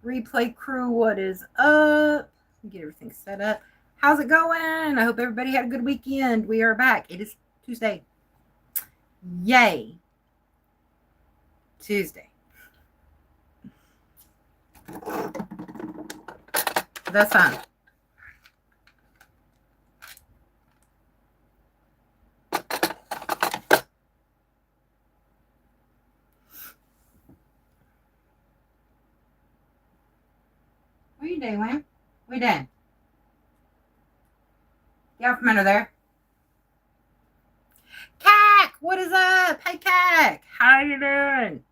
Replay crew, what is up? Get everything set up. How's it going? I hope everybody had a good weekend. We are back. It is Tuesday. Yay. Tuesday. That's fine. What are you doing, Wham? What are you doing? Get off from under there. Cack, what is up? Hey, Cack. How you doing?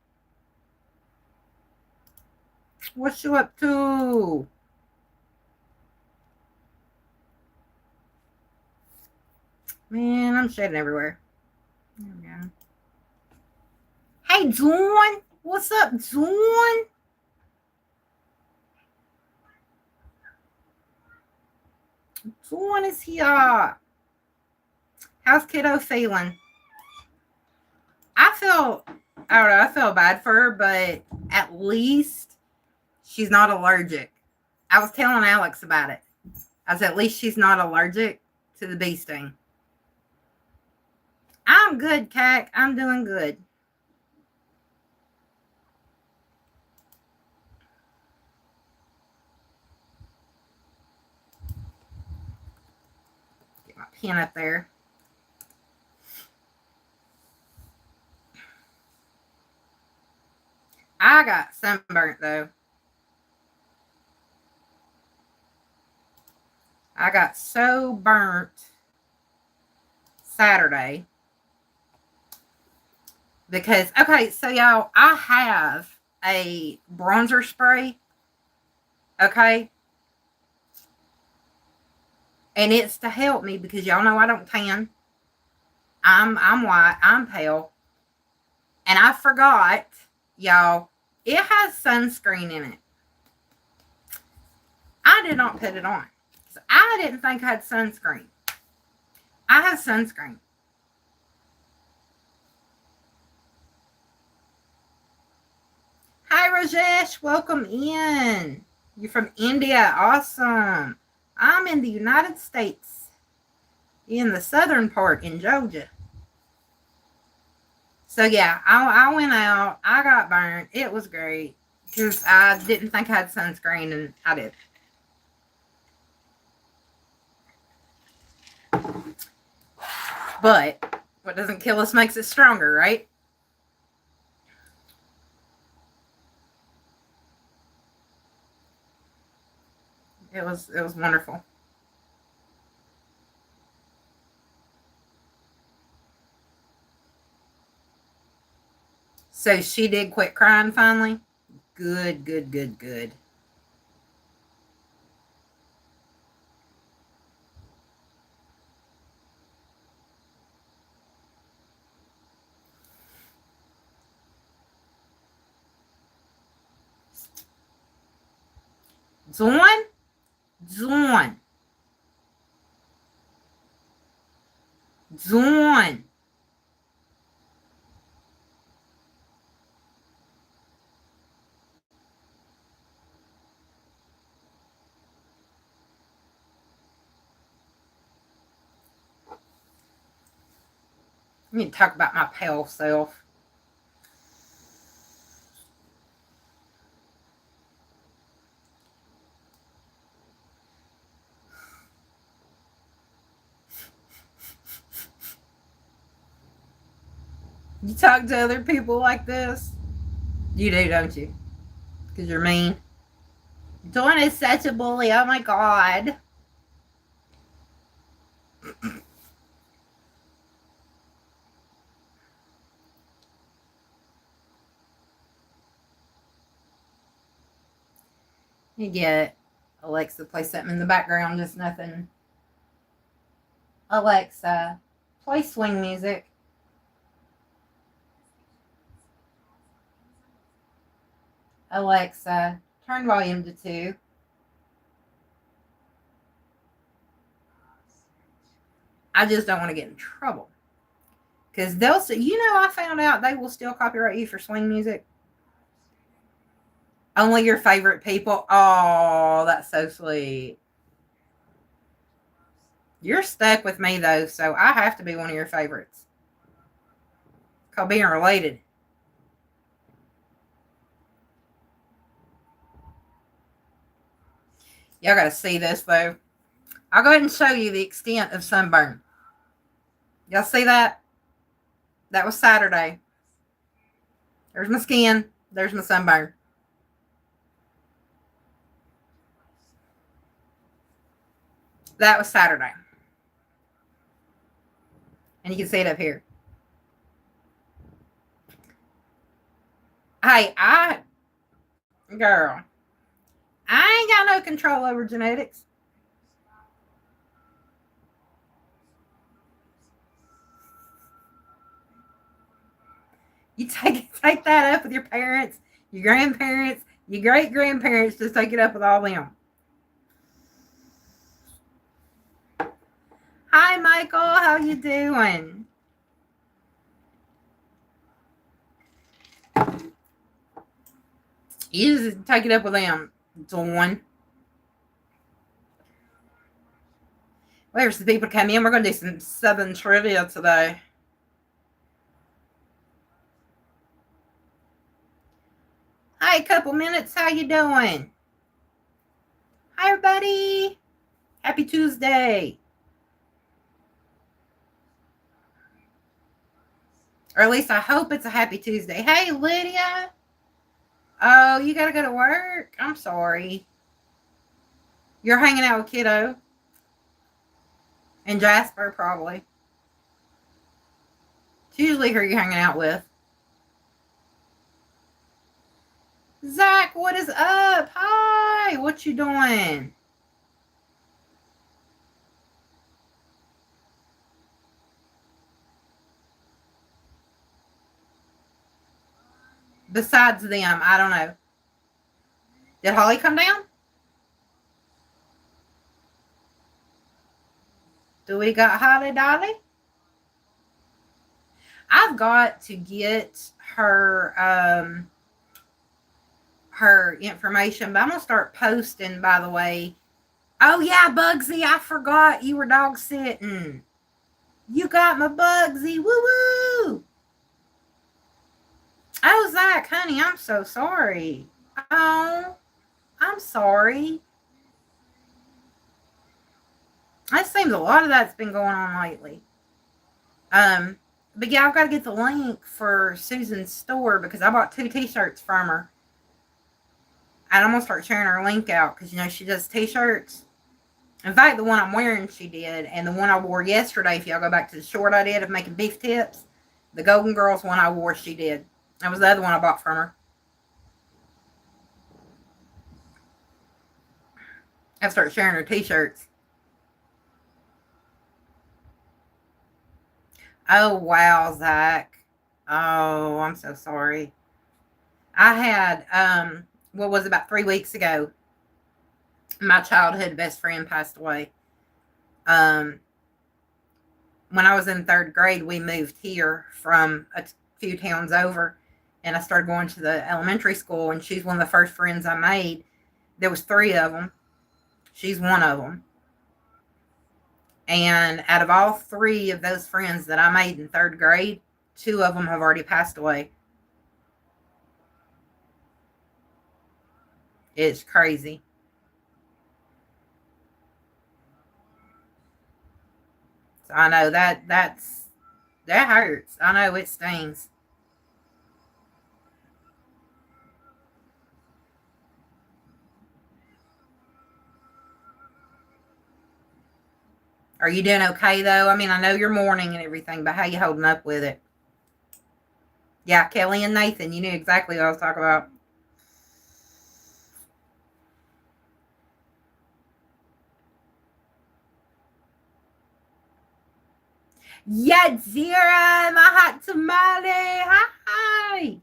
What you up to? Man, I'm shedding everywhere. There we go. Hey, Dawn. What's up, Dawn? Dawn is here. How's kiddo feeling? I don't know, I feel bad for her, but at least she's not allergic. I was telling Alex about it. I was at least she's not allergic to the bee sting. I'm good, Cack. I'm doing good. Get my pen up there. I got sunburnt though. I got so burnt Saturday because, okay, so y'all, I have a bronzer spray, okay? And it's to help me because y'all know I don't tan. I'm white, I'm pale. And I forgot, y'all, it has sunscreen in it. I did not put it on. I didn't think I had sunscreen. I have sunscreen. Hi, Rajesh. Welcome in. You're from India. Awesome. I'm in the United States, in the southern part in Georgia. So, yeah, I went out. I got burnt. It was great because I didn't think I had sunscreen, and I did. But what doesn't kill us makes us stronger, right? It was wonderful. So she did quit crying finally? Good, good, good, good. Dawn? Dawn. Dawn. I need to talk about my pale self. You talk to other people like this? You do, don't you? Because you're mean. Dawn is such a bully. Oh my God. You get Alexa play something in the background, just nothing. Alexa, play swing music. Alexa, turn volume to 2. I just don't want to get in trouble. Because they'll say, I found out they will still copyright you for swing music. Only your favorite people. Oh, that's so sweet. You're stuck with me, though, so I have to be one of your favorites. Called being related. Y'all got to see this, though. I'll go ahead and show you the extent of sunburn. Y'all see that? That was Saturday. There's my skin. There's my sunburn. That was Saturday. And you can see it up here. Hey, girl, I ain't got no control over genetics. You take that up with your parents, your grandparents, your great grandparents. Just take it up with all them. Hi, Michael. How you doing? You just take it up with them. Dawn. There's some people come in. We're going to do some Southern trivia today. Hi, a couple minutes. How you doing? Hi, everybody. Happy Tuesday. Or at least I hope it's a happy Tuesday. Hey, Lydia. Oh, you got to go to work? I'm sorry. You're hanging out with Kiddo. And Jasper, probably. It's usually who you're hanging out with. Zach, what is up? Hi, what you doing? Besides them, I don't know. Did Holly come down? Do we got Holly Dolly? I've got to get her her information, but I'm gonna start posting, by the way. Oh yeah, Bugsy, I forgot you were dog sitting. You got my Bugsy, woo woo. Oh, Zach, honey, I'm so sorry. Oh, I'm sorry. It seems a lot of that's been going on lately. But yeah, I've got to get the link for Susan's store because I bought 2 t-shirts from her. And I'm going to start sharing her link out because, you know, she does t-shirts. In fact, the one I'm wearing, she did. And the one I wore yesterday, if y'all go back to the short I did of making beef tips, the Golden Girls one I wore, she did. That was the other one I bought from her. I start sharing her t-shirts. Oh, wow, Zach. Oh, I'm so sorry. I had, what was it, about 3 weeks ago, my childhood best friend passed away. When I was in 3rd grade, we moved here from a few towns over, and I started going to the elementary school, and she's one of the first friends I made. There was 3 of them. She's one of them. And out of all 3 of those friends that I made in 3rd grade, 2 of them have already passed away. It's crazy. So I know that hurts. I know it stings. Are you doing okay though? I mean, I know you're mourning and everything, but how you holding up with it? Yeah, Kelly and Nathan, you knew exactly what I was talking about. Yadzira, my hot tamale. Hi.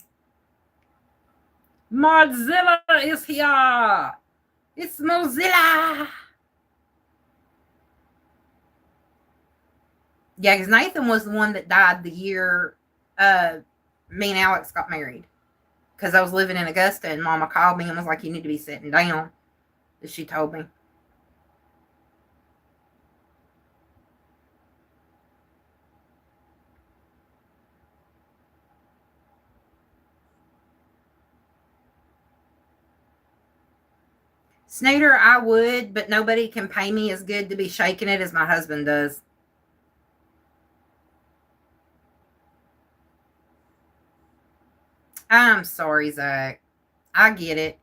Mozilla is here. It's Mozilla. Yeah, because Nathan was the one that died the year me and Alex got married. because I was living in Augusta, and Mama called me and was like, "You need to be sitting down." As she told me. Snooter, I would, but nobody can pay me as good to be shaking it as my husband does. I'm sorry, Zach. I get it.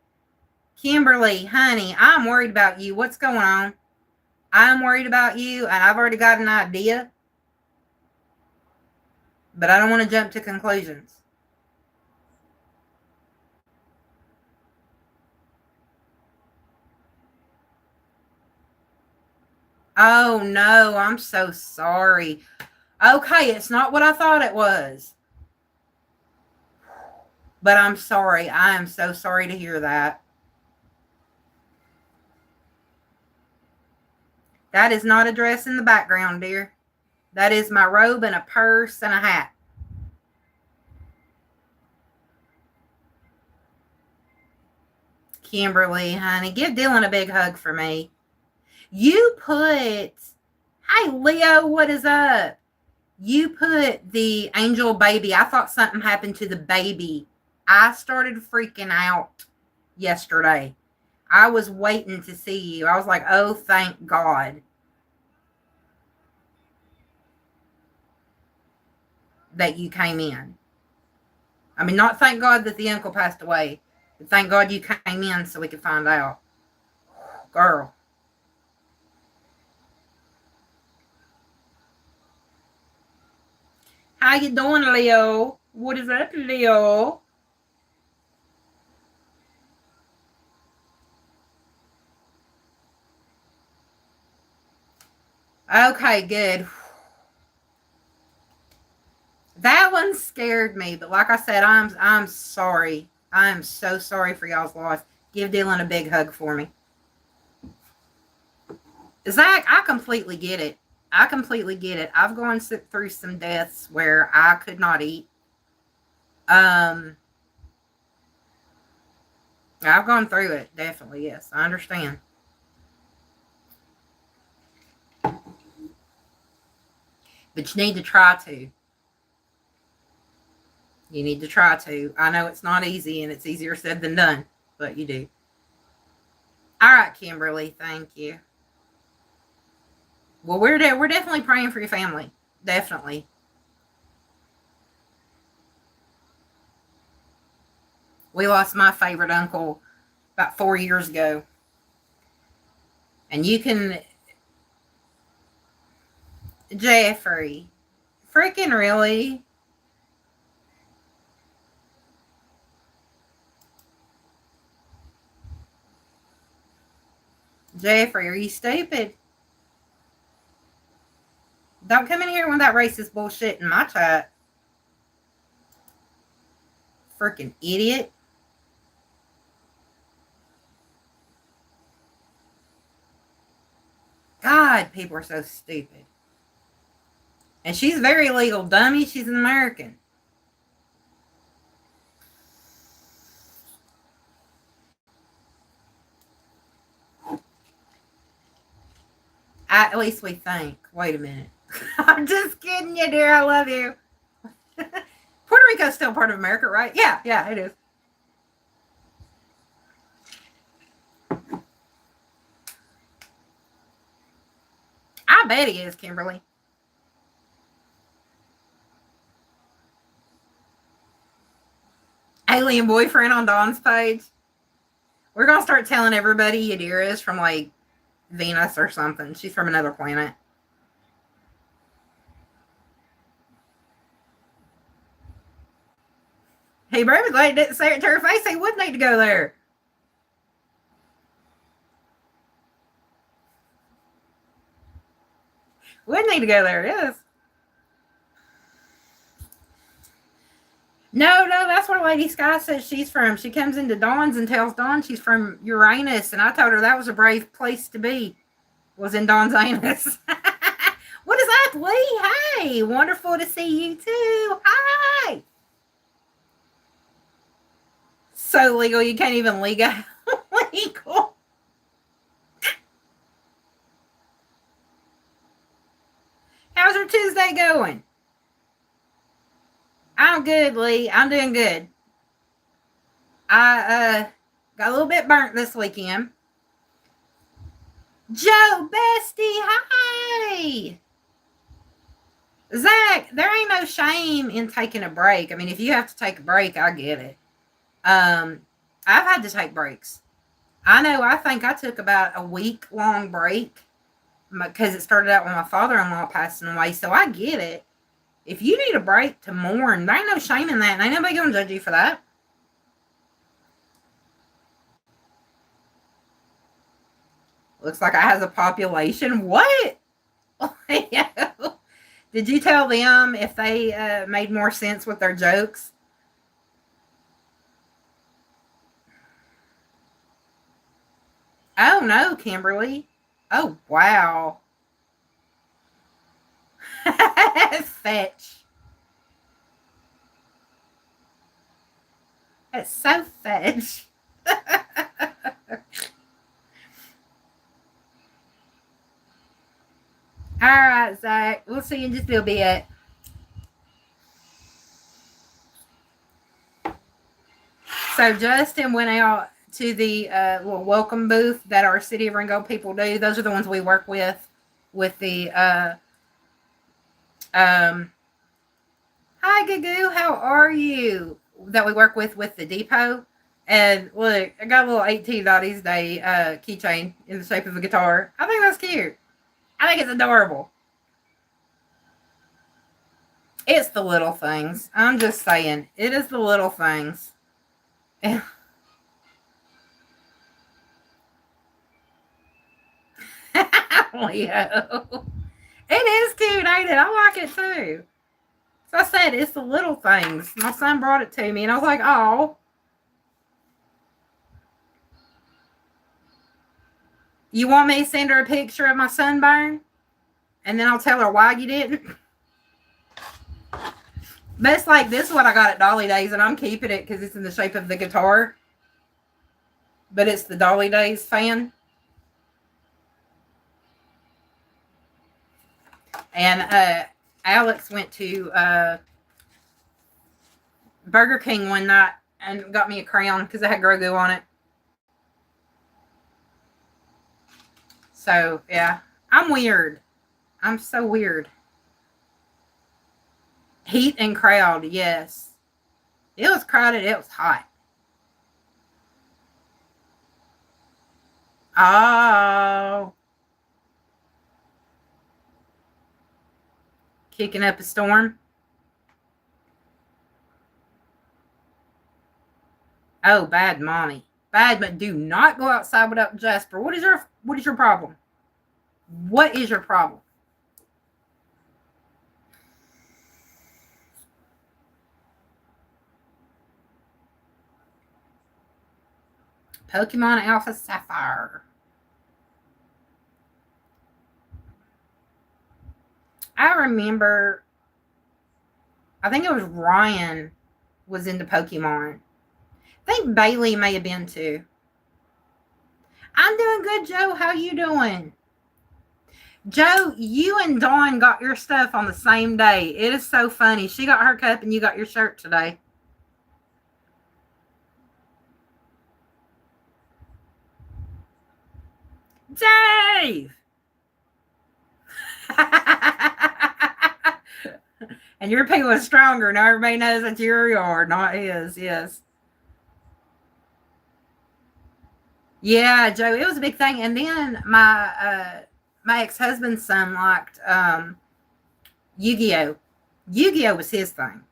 Kimberly, honey, I'm worried about you. What's going on? I'm worried about you, and I've already got an idea, but I don't want to jump to conclusions. Oh, no, I'm so sorry. Okay, it's not what I thought it was. But I'm sorry. I am so sorry to hear that. That is not a dress in the background, dear. That is my robe and a purse and a hat. Kimberly, honey, give Dylan a big hug for me. You put, hey, Leo, what is up? You put the angel baby. I thought something happened to the baby. I started freaking out yesterday. I was waiting to see you. I was like, oh, thank God that you came in. I mean, not thank God that the uncle passed away, but thank God you came in so we could find out. Girl. How you doing, Leo? What is up, Leo? Okay, good. That one scared me, but like I said, I'm sorry. I am so sorry for y'all's loss. Give Dylan a big hug for me. Zach, I completely get it. I completely get it. I've gone through some deaths where I could not eat. I've gone through it, definitely, yes. I understand. But you need to try to. You need to try to. I know it's not easy and it's easier said than done, but you do. All right, Kimberly, thank you. Well, we're definitely praying for your family. Definitely. We lost my favorite uncle about 4 years ago. And you can Jeffrey. Freaking really? Jeffrey, are you stupid? Don't come in here with that racist bullshit in my chat. Freaking idiot. God, people are so stupid. And she's very legal, dummy. She's an American. At least we think. Wait a minute. I'm just kidding you, dear. I love you. Puerto Rico's still part of America, right? Yeah, it is. I bet he is, Kimberly. Alien boyfriend on Dawn's page. We're gonna start telling everybody Yadira is from like Venus or something. She's from another planet. Hey, Brady Glade didn't say it to her face. He would need to go there. Would need to go there, yes. No, that's where Lady Sky says she's from. She comes into Dawn's and tells Dawn she's from Uranus, and I told her that was a brave place to be. Was in Dawn's anus. What is up, Lee? Hey, wonderful to see you too. Hi. So legal you can't even legal. How's your Tuesday going? I'm good, Lee. I'm doing good. I got a little bit burnt this weekend. Joe Bestie, hi. Zach, there ain't no shame in taking a break. I mean, if you have to take a break, I get it. I've had to take breaks. I know. I think I took about a week long break because it started out when my father-in-law passing away. So I get it. If you need a break to mourn, there ain't no shame in that. And ain't nobody gonna judge you for that. Looks like I has a population. What? Did you tell them if they made more sense with their jokes? Oh no, Kimberly. Oh wow. Fetch. It's so fetch. All right, Zach. We'll see you in just a little bit. So Justin went out to the little welcome booth that our City of Ringo people do. Those are the ones we work with the hi Gagoo, how are you? That we work with the depot. And look, I got a little 18 Dotties Day keychain in the shape of a guitar. I think that's cute. I think it's adorable. It's the little things. I'm just saying. It is the little things. Leo. It is cute, ain't it? I like it too. So I said, it's the little things. My son brought it to me, and I was like, oh. You want me to send her a picture of my sunburn? And then I'll tell her why you didn't? But it's like, this is what I got at Dolly Days, and I'm keeping it because it's in the shape of the guitar. But it's the Dolly Days fan. And Alex went to Burger King one night and got me a crown because it had Grogu on it. So, yeah. I'm weird. I'm so weird. Heat and crowd, yes. It was crowded. It was hot. Oh. Kicking up a storm. Oh, bad mommy. Bad, but do not go outside without Jasper. What is your problem? What is your problem? Pokemon Alpha Sapphire. I remember, I think it was Ryan was into Pokemon. I think Bailey may have been too. I'm doing good, Joe. How you doing? Joe, you and Dawn got your stuff on the same day. It is so funny. She got her cup and you got your shirt today. Dave! And your pee was stronger. Now everybody knows it's your yard, not his. Yes. Yeah, Joe, it was a big thing. And then my ex-husband's son liked Yu-Gi-Oh. Yu-Gi-Oh was his thing.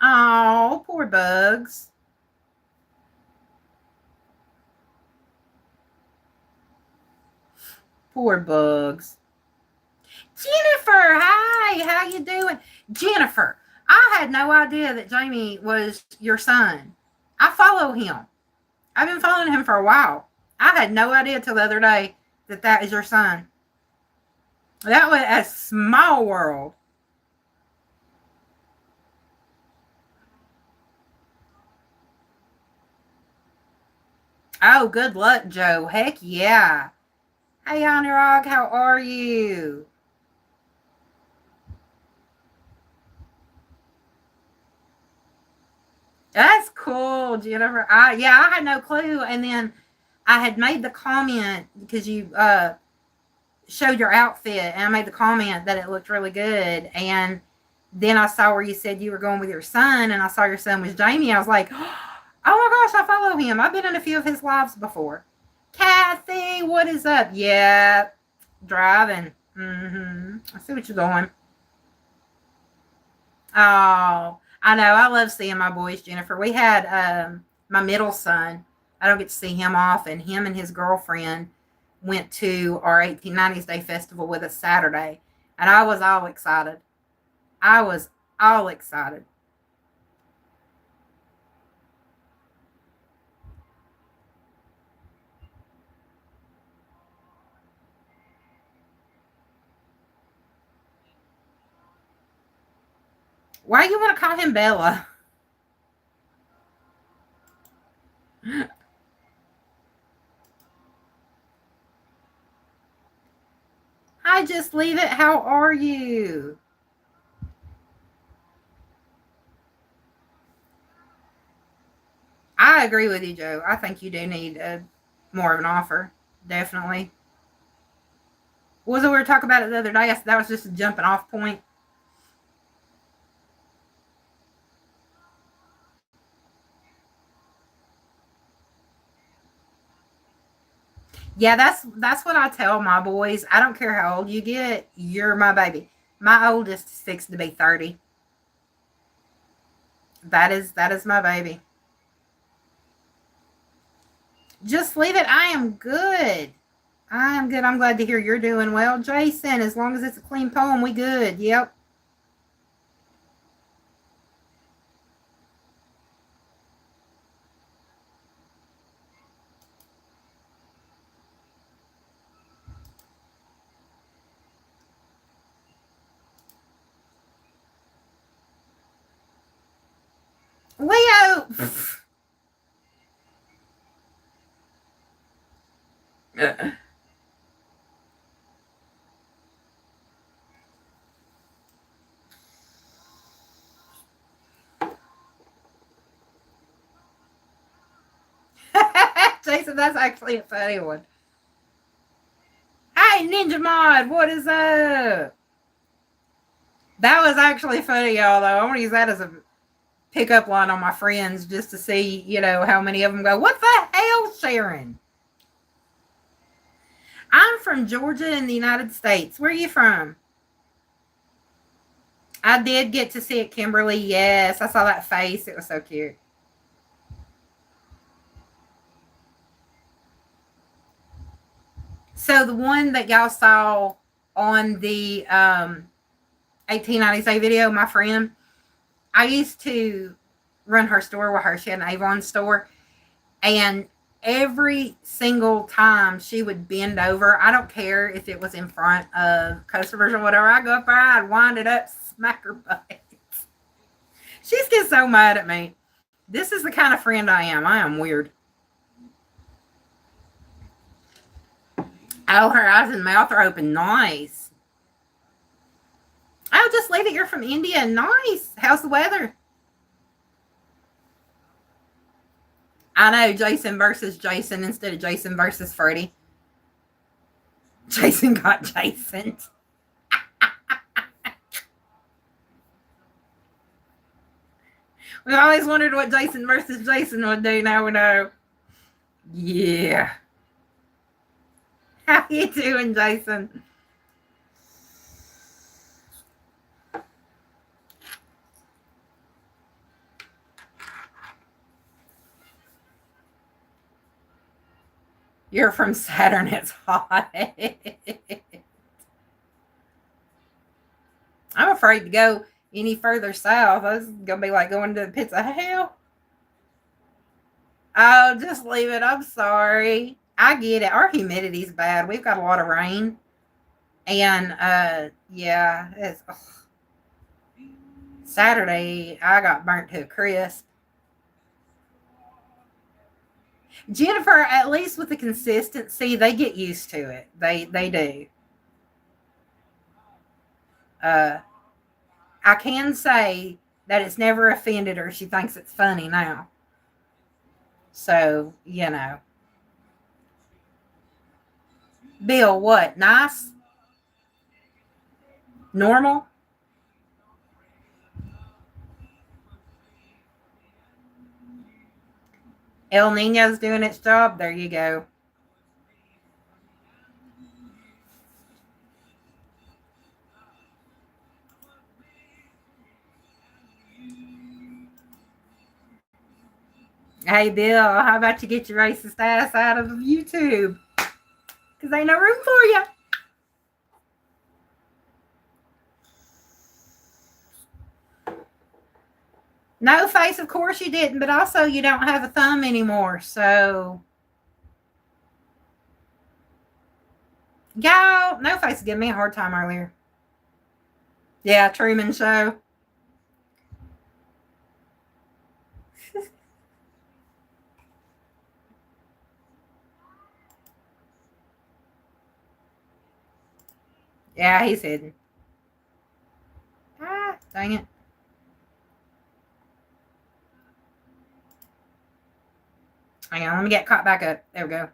Oh, poor Bugs. Poor Bugs. Jennifer, hi, how you doing? Jennifer, I had no idea that Jamie was your son. I follow him. I've been following him for a while. I had no idea till the other day that that is your son. That was a small world. Oh, good luck, Joe. Heck yeah. Hey, Anurag, how are you? That's cool, Jennifer. I had no clue. And then I had made the comment because you showed your outfit, and I made the comment that it looked really good. And then I saw where you said you were going with your son, and I saw your son was Jamie. I was like, oh my gosh, I follow him. I've been in a few of his lives before. Kathy, what is up? Yeah, driving. I see what you're doing. Oh, I know. I love seeing my boys, Jennifer. We had my middle son. I don't get to see him often. Him and his girlfriend went to our 1890s Day Festival with us Saturday, and I was all excited. I was all excited. Why do you want to call him Bella? I just leave it. How are you? I agree with you, Joe. I think you do need more of an offer. Definitely. What was it we were talking about it the other day? That was just a jumping off point. Yeah, that's what I tell my boys. I don't care how old you get, you're my baby. My oldest is fixed to be 30. That is my baby. Just leave it. I am good. I am good. I'm glad to hear you're doing well. Jason, as long as it's a clean poem, we good. Yep. Leo. Jason, that's actually a funny one. Hey, Ninja Mod, what is up? That was actually funny, y'all, though. I want to use that as a pickup line on my friends just to see, how many of them go, what the hell, Sharon? I'm from Georgia in the United States. Where are you from? I did get to see it, Kimberly. Yes, I saw that face. It was so cute. So the one that y'all saw on the 1898 video, my friend, I used to run her store with her. She had an Avon store, and every single time she would bend over, I don't care if it was in front of customers or whatever, I go up there, I'd wind it up, smack her butt. She's getting so mad at me. This is the kind of friend I am. I am weird. Oh, her eyes and mouth are open. Nice. Oh, just leave it. You're from India. Nice. How's the weather? I know, Jason versus Jason instead of Jason versus Freddy. Jason got Jason. We always wondered what Jason versus Jason would do. Now we know. Yeah. How you doing, Jason? You're from Saturn. It's hot. I'm afraid to go any further south. This is gonna be like going to the pits of hell. Oh, just leave it. I'm sorry. I get it. Our humidity's bad. We've got a lot of rain. And yeah, Saturday I got burnt to a crisp. Jennifer, at least with the consistency, they get used to it. They do. I can say that it's never offended her. She thinks it's funny now. So, Bill, what? Nice? Normal? El Nino's doing its job. There you go. Hey, Bill, how about you get your racist ass out of YouTube? Because ain't no room for you. No face, of course you didn't, but also you don't have a thumb anymore, so. Y'all, No Face giving me a hard time earlier. Yeah, Truman Show. Yeah, he's hidden. Ah, dang it. Hang on, let me get caught back up. There we go.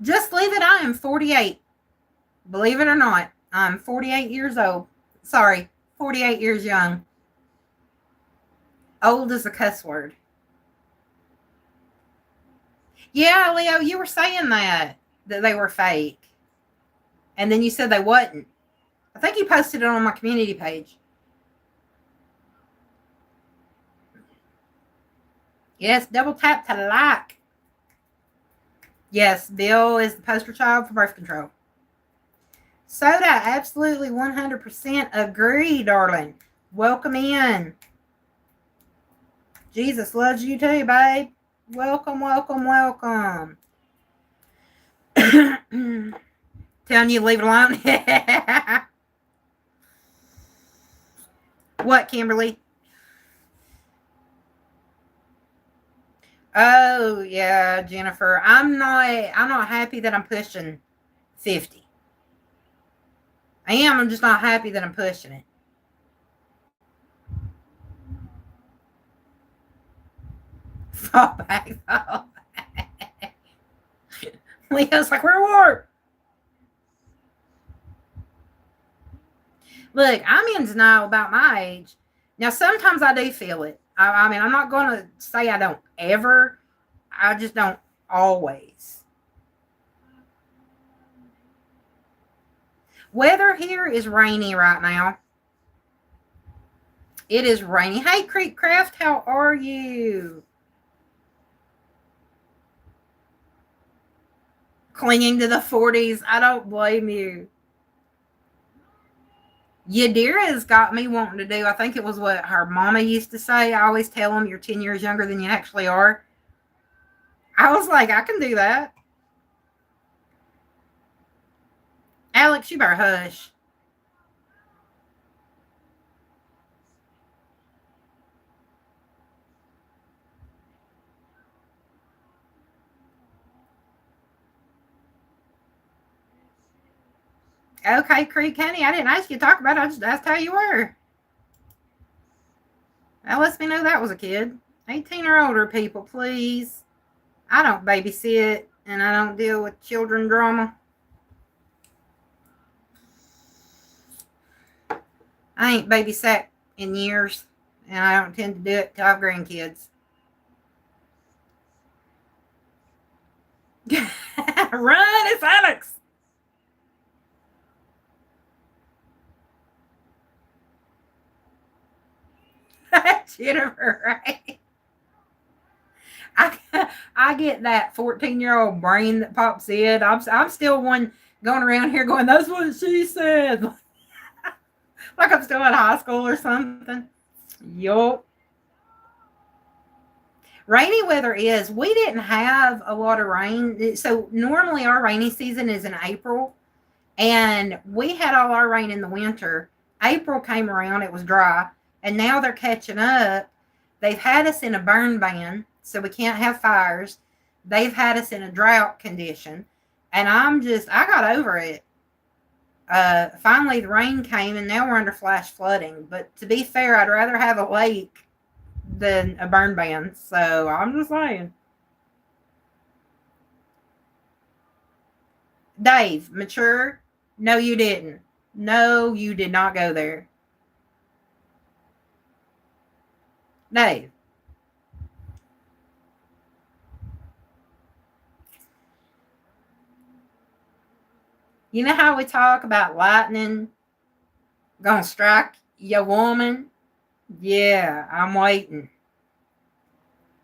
Just leave it. I am 48. Believe it or not, I'm 48 years old. Sorry, 48 years young. Old is a cuss word. Yeah, Leo, you were saying that they were fake. And then you said they wasn't. I think you posted it on my community page. Yes, double tap to like. Yes, Bill is the poster child for birth control. Soda, absolutely 100% agree, darling. Welcome in. Jesus loves you too, babe. Welcome, welcome, welcome. Telling you to leave it alone. What, Kimberly? Oh yeah, Jennifer. I'm not happy that I'm pushing 50. I am. I'm just not happy that I'm pushing it. Fall back. Fall back. Leo's like, we're war. Look, I'm in denial about my age. Now, sometimes I do feel it. I mean, I'm not going to say I don't ever. I just don't always. Weather here is rainy right now. It is rainy. Hey, Creek Craft, how are you? Clinging to the 40s. I don't blame you. Yadira's got me wanting to do, I think it was what her mama used to say. I always tell them you're 10 years younger than you actually are. I was like, I can do that. Alex, you better hush. Okay, Creek Honey, I didn't ask you to talk about it. I just asked how you were. That lets me know that was a kid. 18 or older people, please. I don't babysit and I don't deal with children drama. I ain't babysat in years, and I don't intend to do it till I have grandkids. Run, it's Alex. Jennifer, right? I get that 14-year-old brain that pops in. I'm still one going around here going, that's what she said. Like I'm still in high school or something. Yup. Rainy weather is. We didn't have a lot of rain. So normally our rainy season is in April. And we had all our rain in the winter. April came around, it was dry. And now they're catching up. They've had us in a burn ban, so we can't have fires. They've had us in a drought condition. And I got over it. Finally, the rain came, and now we're under flash flooding. But to be fair, I'd rather have a lake than a burn ban. So I'm just saying. Dave, mature? No, you didn't. No, you did not go there. Dave. You know how we talk about lightning gonna strike your woman? Yeah, I'm waiting.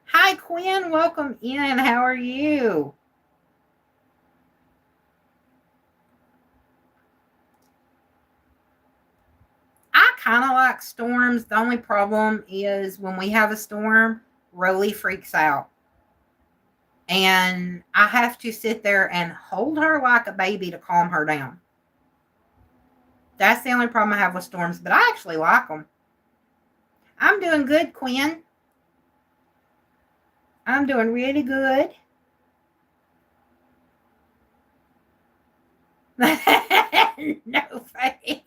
Hi, Quinn. Welcome in. How are you? I kind of like storms. The only problem is when we have a storm, Rolly freaks out. And I have to sit there and hold her like a baby to calm her down. That's the only problem I have with storms, but I actually like them. I'm doing good, Quinn. I'm doing really good. No face.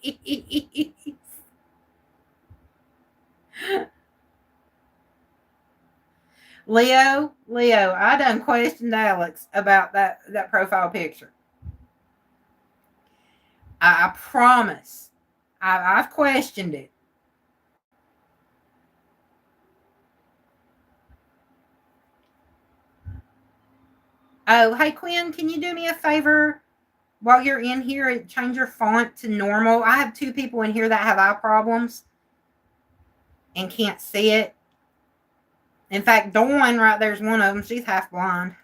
Leo, I done questioned Alex about that profile picture. I promise. I've questioned it. Oh, hey Quinn, can you do me a favor while you're in here? Change your font to normal. I have two people in here that have eye problems and can't see it. In fact, Dawn right there's one of them. She's half blind.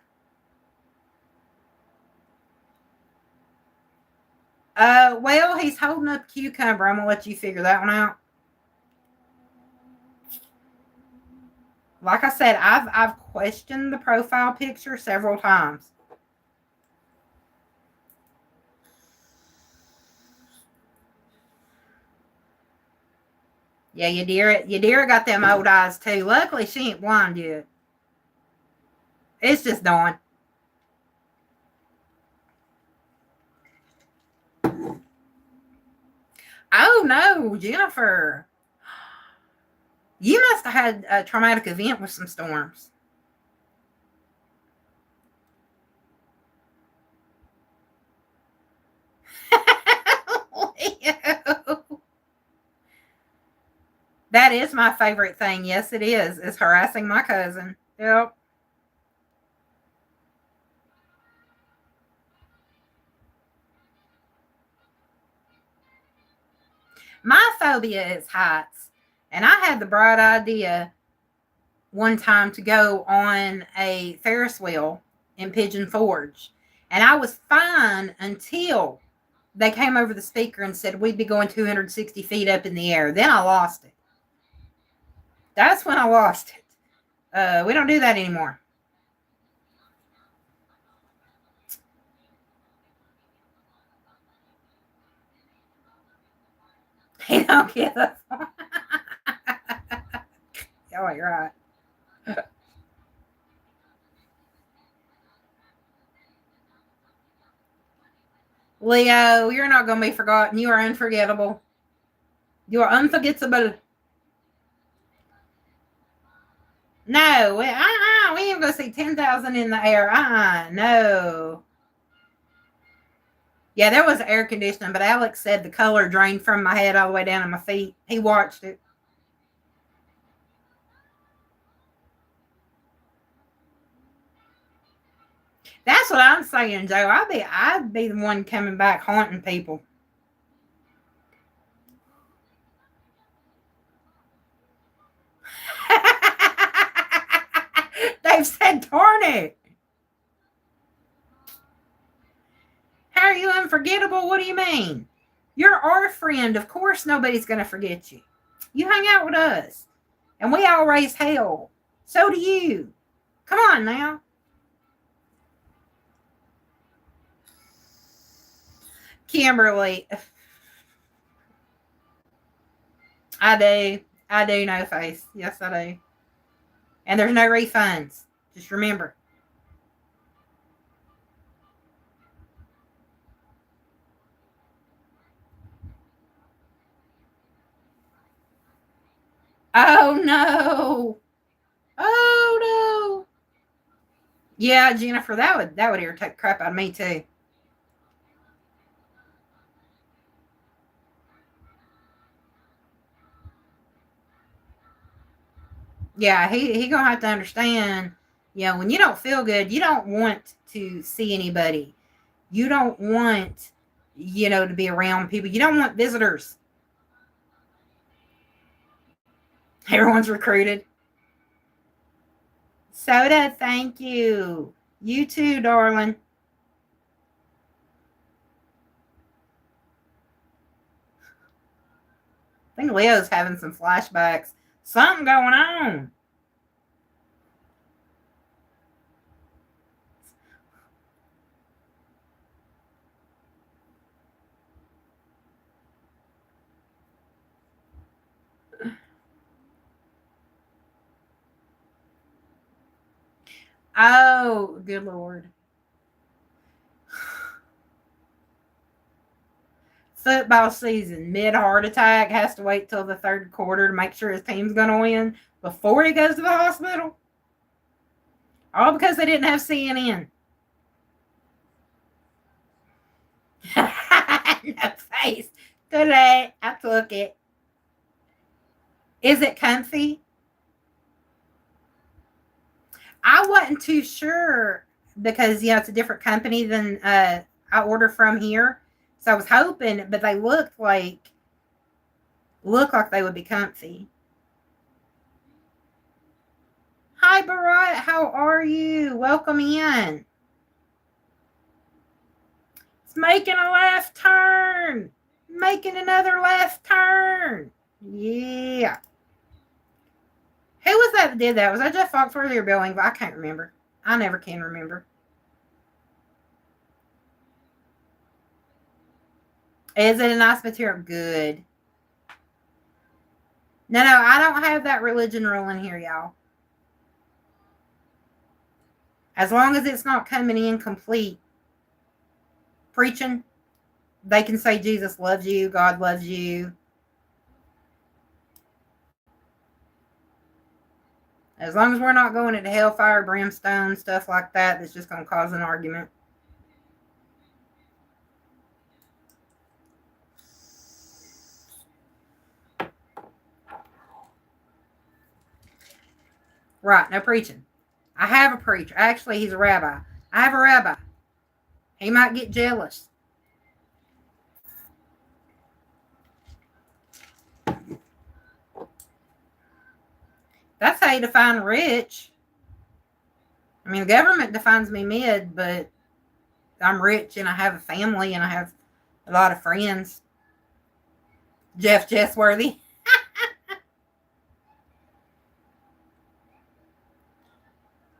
Well, he's holding up a cucumber. I'm gonna let you figure that one out. Like I said, I've questioned the profile picture several times. Yeah, Yadira got them old eyes too. Luckily, she ain't blind yet. It's just Dawn. Oh no, Jennifer. You must have had a traumatic event with some storms. That is my favorite thing. Yes, it is harassing my cousin. Yep. My phobia is heights. And I had the bright idea one time to go on a Ferris wheel in Pigeon Forge. And I was fine until they came over the speaker and said we'd be going 260 feet up in the air. Then I lost it. That's when I lost it. We don't do that anymore. They don't give a fuck. Oh, you're right. Leo, you're not going to be forgotten. You are unforgettable. You are unforgettable. No, we ain't going to see 10,000 in the air. No. Yeah, there was air conditioning, but Alex said the color drained from my head all the way down to my feet. He watched it. That's what I'm saying, Joe. I'd be the one coming back haunting people. They've said darn it. How are you unforgettable? What do you mean? You're our friend. Of course nobody's gonna forget you. You hang out with us. And we all raise hell. So do you. Come on now. Kimberly. I do. I do know face. Yes, I do. And there's no refunds. Just remember. Oh no. Oh no. Yeah, Jennifer, that would irritate the crap out of me too. Yeah, he gonna have to understand. When you don't feel good, you don't want to see anybody. You don't want, to be around people. You don't want visitors. Everyone's recruited. Soda, thank you. You too, darling. I think Leo's having some flashbacks. Something going on. Oh, good Lord. Football season, mid heart attack, has to wait till the third quarter to make sure his team's going to win before he goes to the hospital. All because they didn't have CNN. No face. Too late. I took it. Is it comfy? I wasn't too sure because it's a different company than I order from here. So I was hoping, but they look like they would be comfy. Hi, Barat. How are you? Welcome in. It's making a left turn. Making another left turn. Yeah. Who was that did that? Was that Jeff Foxworthy or Bill Engvall? I can't remember. I never can remember. Is it a nice material? Good. No, I don't have that religion rule in here, y'all. As long as it's not coming in complete preaching, they can say Jesus loves you, God loves you. As long as we're not going into hellfire, brimstone, stuff like that, that's just going to cause an argument. Right, no preaching. I have a preacher. Actually, he's a rabbi. I have a rabbi. He might get jealous. That's how you define rich. I mean, the government defines me mid, but I'm rich and I have a family and I have a lot of friends. Jeff Jessworthy.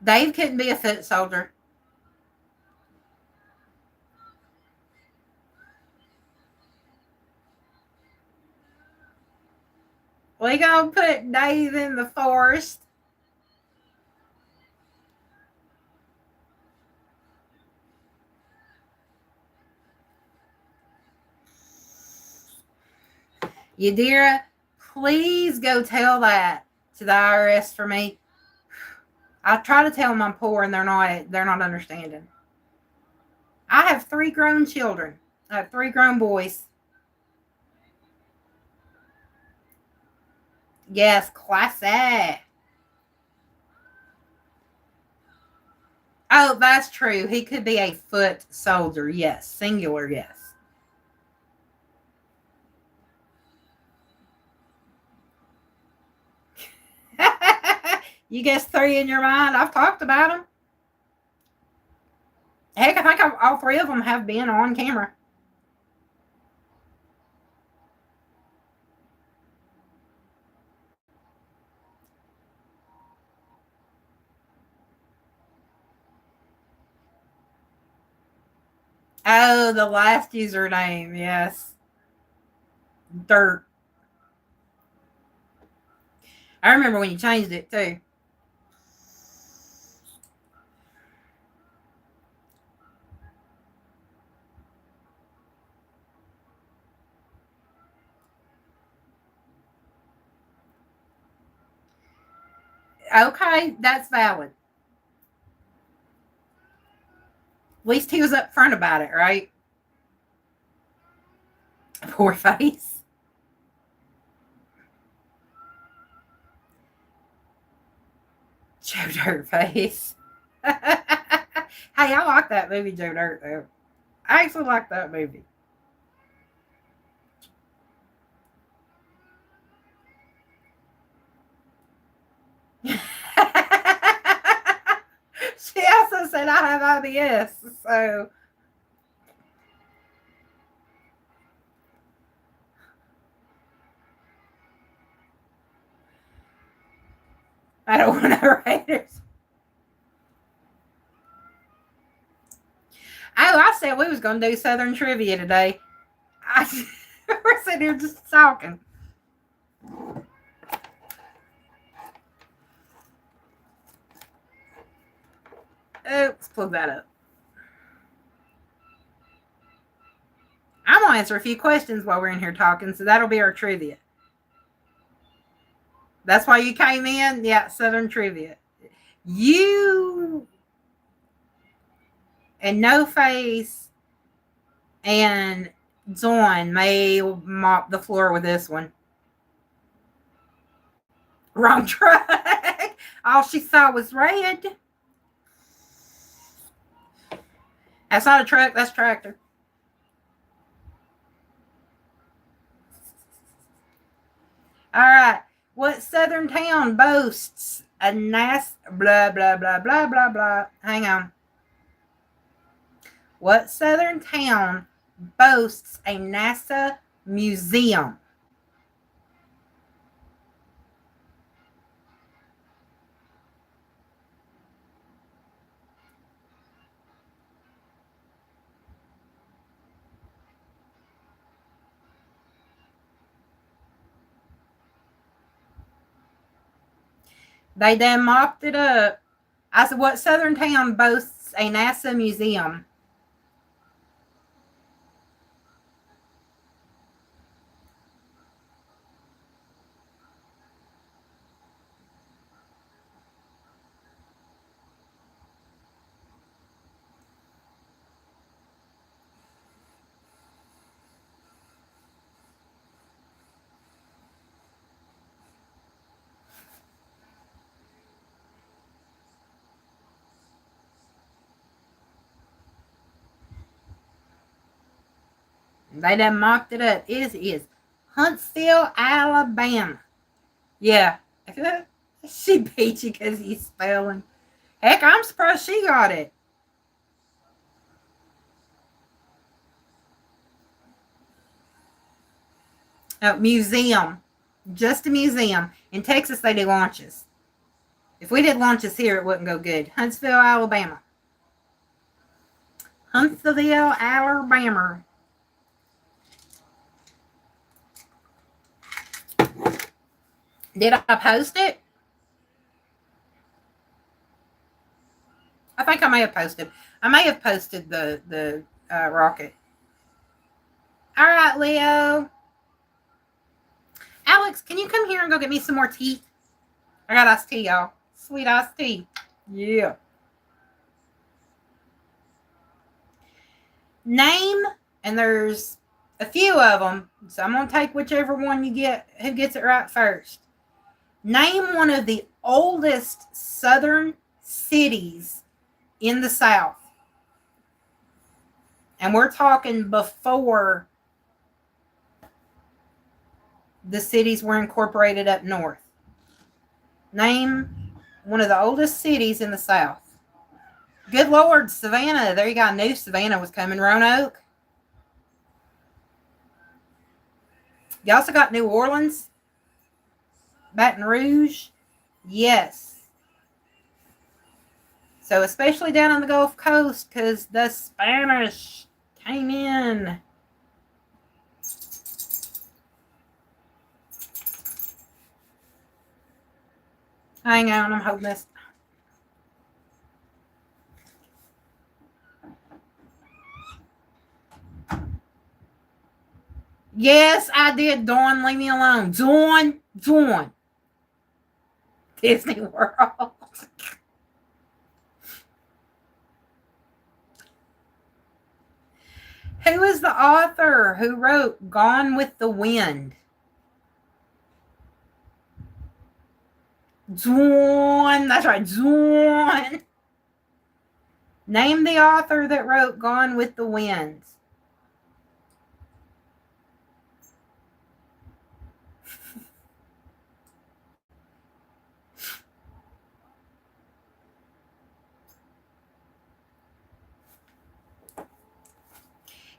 Dave couldn't be a foot soldier. We gonna put Dave in the forest. Yadira, please go tell that to the IRS for me. I try to tell them I'm poor and they're not understanding. I have 3 grown children. I have 3 grown boys. Yes, classy. Oh, that's true. He could be a foot soldier. Yes, singular. Yes. You guess 3 in your mind. I've talked about them. Heck, I think all 3 of them have been on camera. Oh, the last username. Yes. Dirt. I remember when you changed it too. Okay, that's valid. At least he was up front about it, right? Poor face. Joe Dirt face. Hey, I like that movie, Joe Dirt, though. I actually like that movie. She also said I have IBS, so I don't want to Raiders. Oh, I said we was going to do Southern trivia today. We're sitting here just talking. Let's plug that up. I'm going to answer a few questions while we're in here talking, so that'll be our trivia. That's why you came in? Yeah, Southern trivia. You and No Face and Zorn may mop the floor with this one. Wrong truck. All she saw was red. That's not a truck, that's a tractor. All right. What southern town boasts a NASA blah blah blah blah blah blah? Hang on. What southern town boasts a NASA museum? They done mopped it up. I said, what southern town boasts a NASA museum? They done mocked it up. It is Huntsville, Alabama. Yeah. She beat you because he's spelling. Heck, I'm surprised she got it. Museum. Just a museum. In Texas, they do launches. If we did launches here, it wouldn't go good. Huntsville, Alabama. Huntsville, Alabama. Did I post it? I think I may have posted. I may have posted the rocket. All right, Leo. Alex, can you come here and go get me some more tea? I got iced tea, y'all. Sweet iced tea. Yeah. Name, and there's a few of them, so I'm going to take whichever one you get, who gets it right first. Name one of the oldest southern cities in the South. And we're talking before the cities were incorporated up north. Name one of the oldest cities in the South. Good Lord, Savannah. There you go. I knew Savannah was coming. Roanoke. You also got New Orleans. Baton Rouge. Yes. So especially down on the Gulf Coast because the Spanish came in. Hang on, I'm holding this. Yes, I did, Dawn. Leave me alone. Dawn. Disney World. Who is the author who wrote Gone with the Wind? Zorn. That's right, Zorn. Name the author that wrote Gone with the Wind.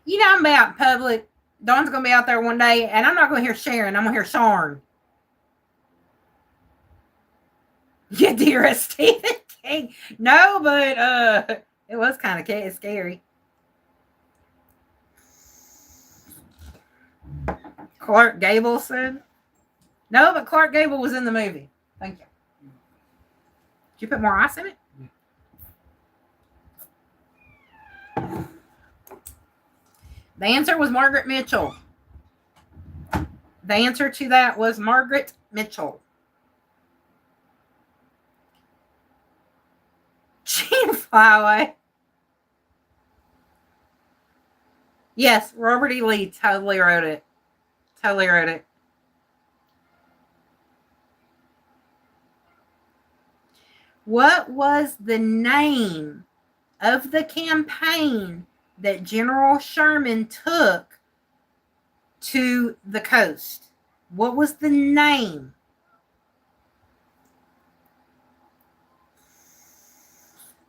You know, I'm gonna be out in public. Dawn's gonna be out there one day, and I'm not gonna hear Sharon. I'm gonna hear Sharn. Yeah, dearest Stephen King. No, but it was kind of scary. Clark Gable said. No, but Clark Gable was in the movie. Thank you. Did you put more ice in it? The answer was Margaret Mitchell. The answer to that was Margaret Mitchell. Gene Flyway. Yes, Robert E. Lee totally wrote it. Totally wrote it. What was the name of the campaign that General Sherman took to the coast? What was the name?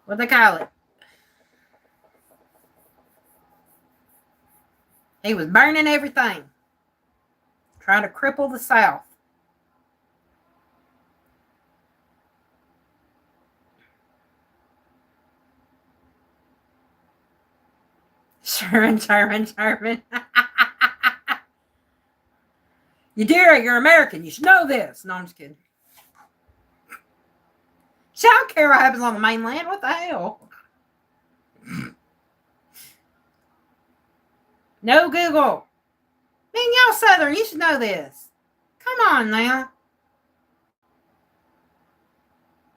What they call it? He was burning everything, trying to cripple the South. Sherman. You're American. You should know this. No, I'm just kidding. I don't care what happens on the mainland. What the hell? No Google. Man, y'all Southern. You should know this. Come on now.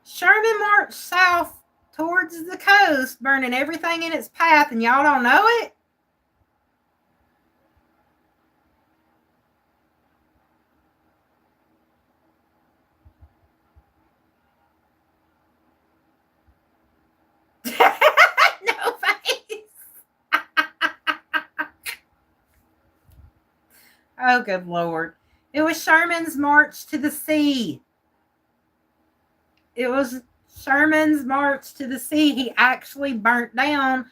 Sherman marched south towards the coast, burning everything in its path, and y'all don't know it? No face. Oh, good Lord. It was Sherman's march to the sea. It was Sherman's march to the sea. He actually burnt down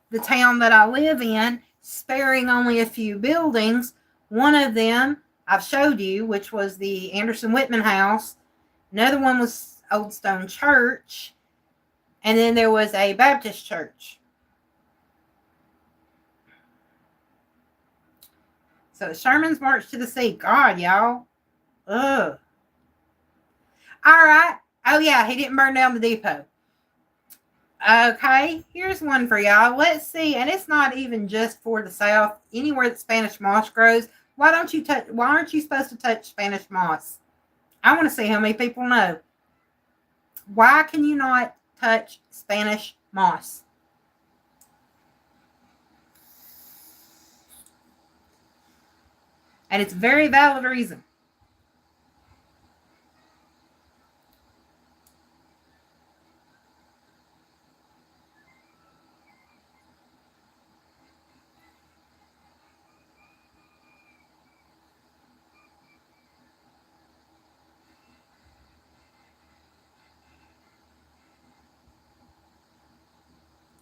the town that I live in, sparing only a few buildings. One of them I've showed you, which was the Anderson Whitman House. Another one was Old Stone Church. And then there was a Baptist church. So Sherman's march to the sea. God, y'all. Ugh. All right. Oh, yeah, he didn't burn down the depot. Okay, here's one for y'all. Let's see. And it's not even just for the South. Anywhere that Spanish moss grows. Why aren't you supposed to touch Spanish moss? I want to see how many people know. Why can you not touch Spanish moss? And it's a very valid reason.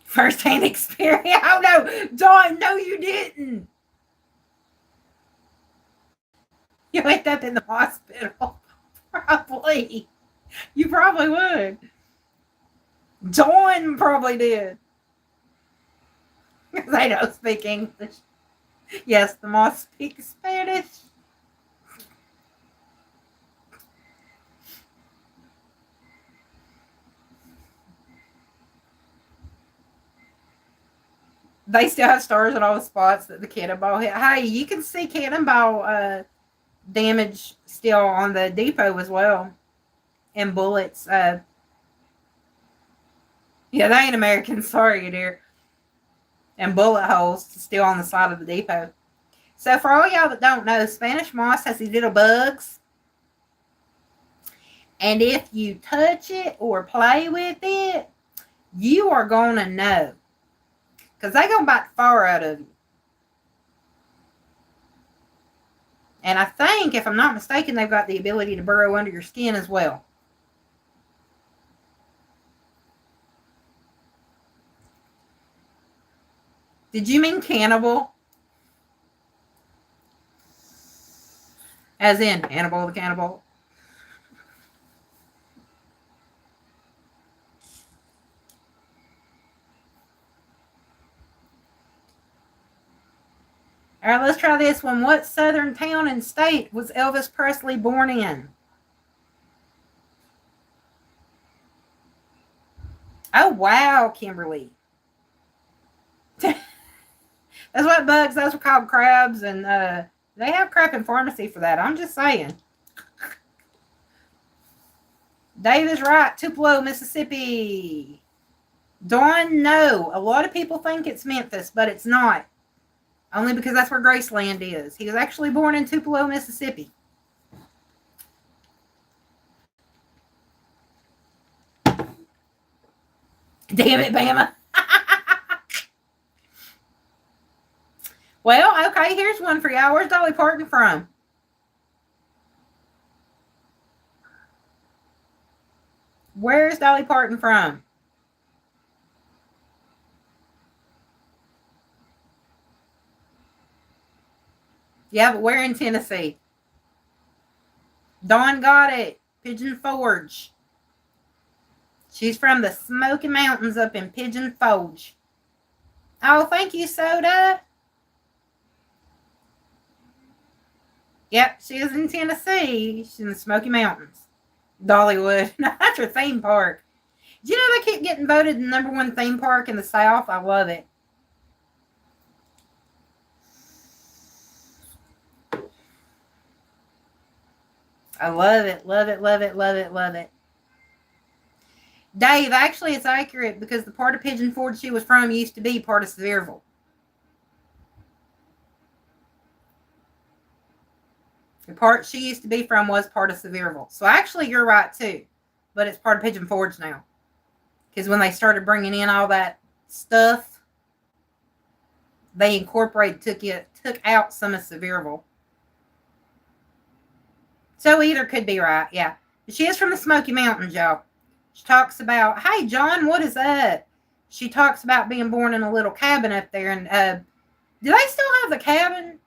First-hand experience. Oh, no. Dawn, no, you didn't. You end up in the hospital. Probably. You probably would. Dawn probably did. Because they don't speak English. Yes, the moss speaks Spanish. They still have stars in all the spots that the cannonball hit. Hey, you can see cannonball damage still on the depot as well. and bullets. Yeah, they ain't American. Sorry, dear. And bullet holes still on the side of the depot. So for all y'all that don't know, Spanish moss has these little bugs. And if you touch it or play with it, you are going to know. Because they're going to bite the far out of you. And I think, if I'm not mistaken, they've got the ability to burrow under your skin as well. Did you mean cannibal? As in Hannibal the Cannibal? All right, let's try this one. What southern town and state was Elvis Presley born in? Oh, wow, Kimberly. That's what bugs. Those are called crabs, and they have crap in pharmacy for that. I'm just saying. Dave is right. Tupelo, Mississippi. Dawn, no. A lot of people think it's Memphis, but it's not. Only because that's where Graceland is. He was actually born in Tupelo, Mississippi. Damn it, Bama. Well, okay, here's one for y'all. Where's Dolly Parton from? Where's Dolly Parton from? Yeah, but where in Tennessee? Dawn got it. Pigeon Forge. She's from the Smoky Mountains up in Pigeon Forge. Oh, thank you, Soda. Yep, she is in Tennessee. She's in the Smoky Mountains. Dollywood. That's her theme park. Do you know they keep getting voted the #1 theme park in the South? I love it. I love it, love it, love it, love it, love it. Dave, actually, it's accurate because the part of Pigeon Forge she was from used to be part of Sevierville. The part she used to be from was part of Sevierville. So actually, you're right, too. But it's part of Pigeon Forge now. Because when they started bringing in all that stuff, they incorporated, took out some of Sevierville. So either could be right, yeah. But she is from the Smoky Mountains, y'all. She talks about, hey, John, what is that? She talks about being born in a little cabin up there. And do they still have the cabin?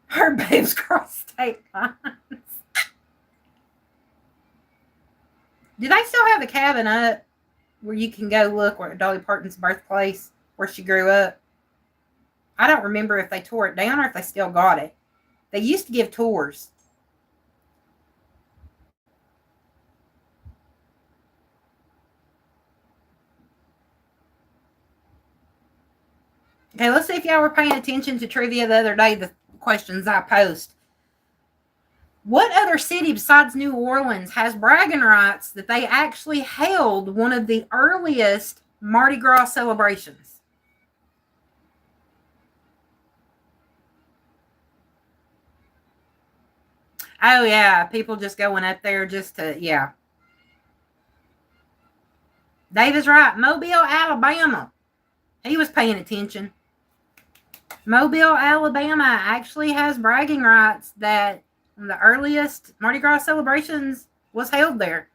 Her babes cross state lines. Do they still have the cabin up where you can go look where Dolly Parton's birthplace, where she grew up? I don't remember if they tore it down or if they still got it. They used to give tours. Okay, let's see if y'all were paying attention to trivia the other day, the questions I posed. What other city besides New Orleans has bragging rights that they actually held one of the earliest Mardi Gras celebrations? Oh, yeah. People just going up there just to, yeah. Dave is right. Mobile, Alabama. He was paying attention. Mobile, Alabama actually has bragging rights that the earliest Mardi Gras celebrations was held there.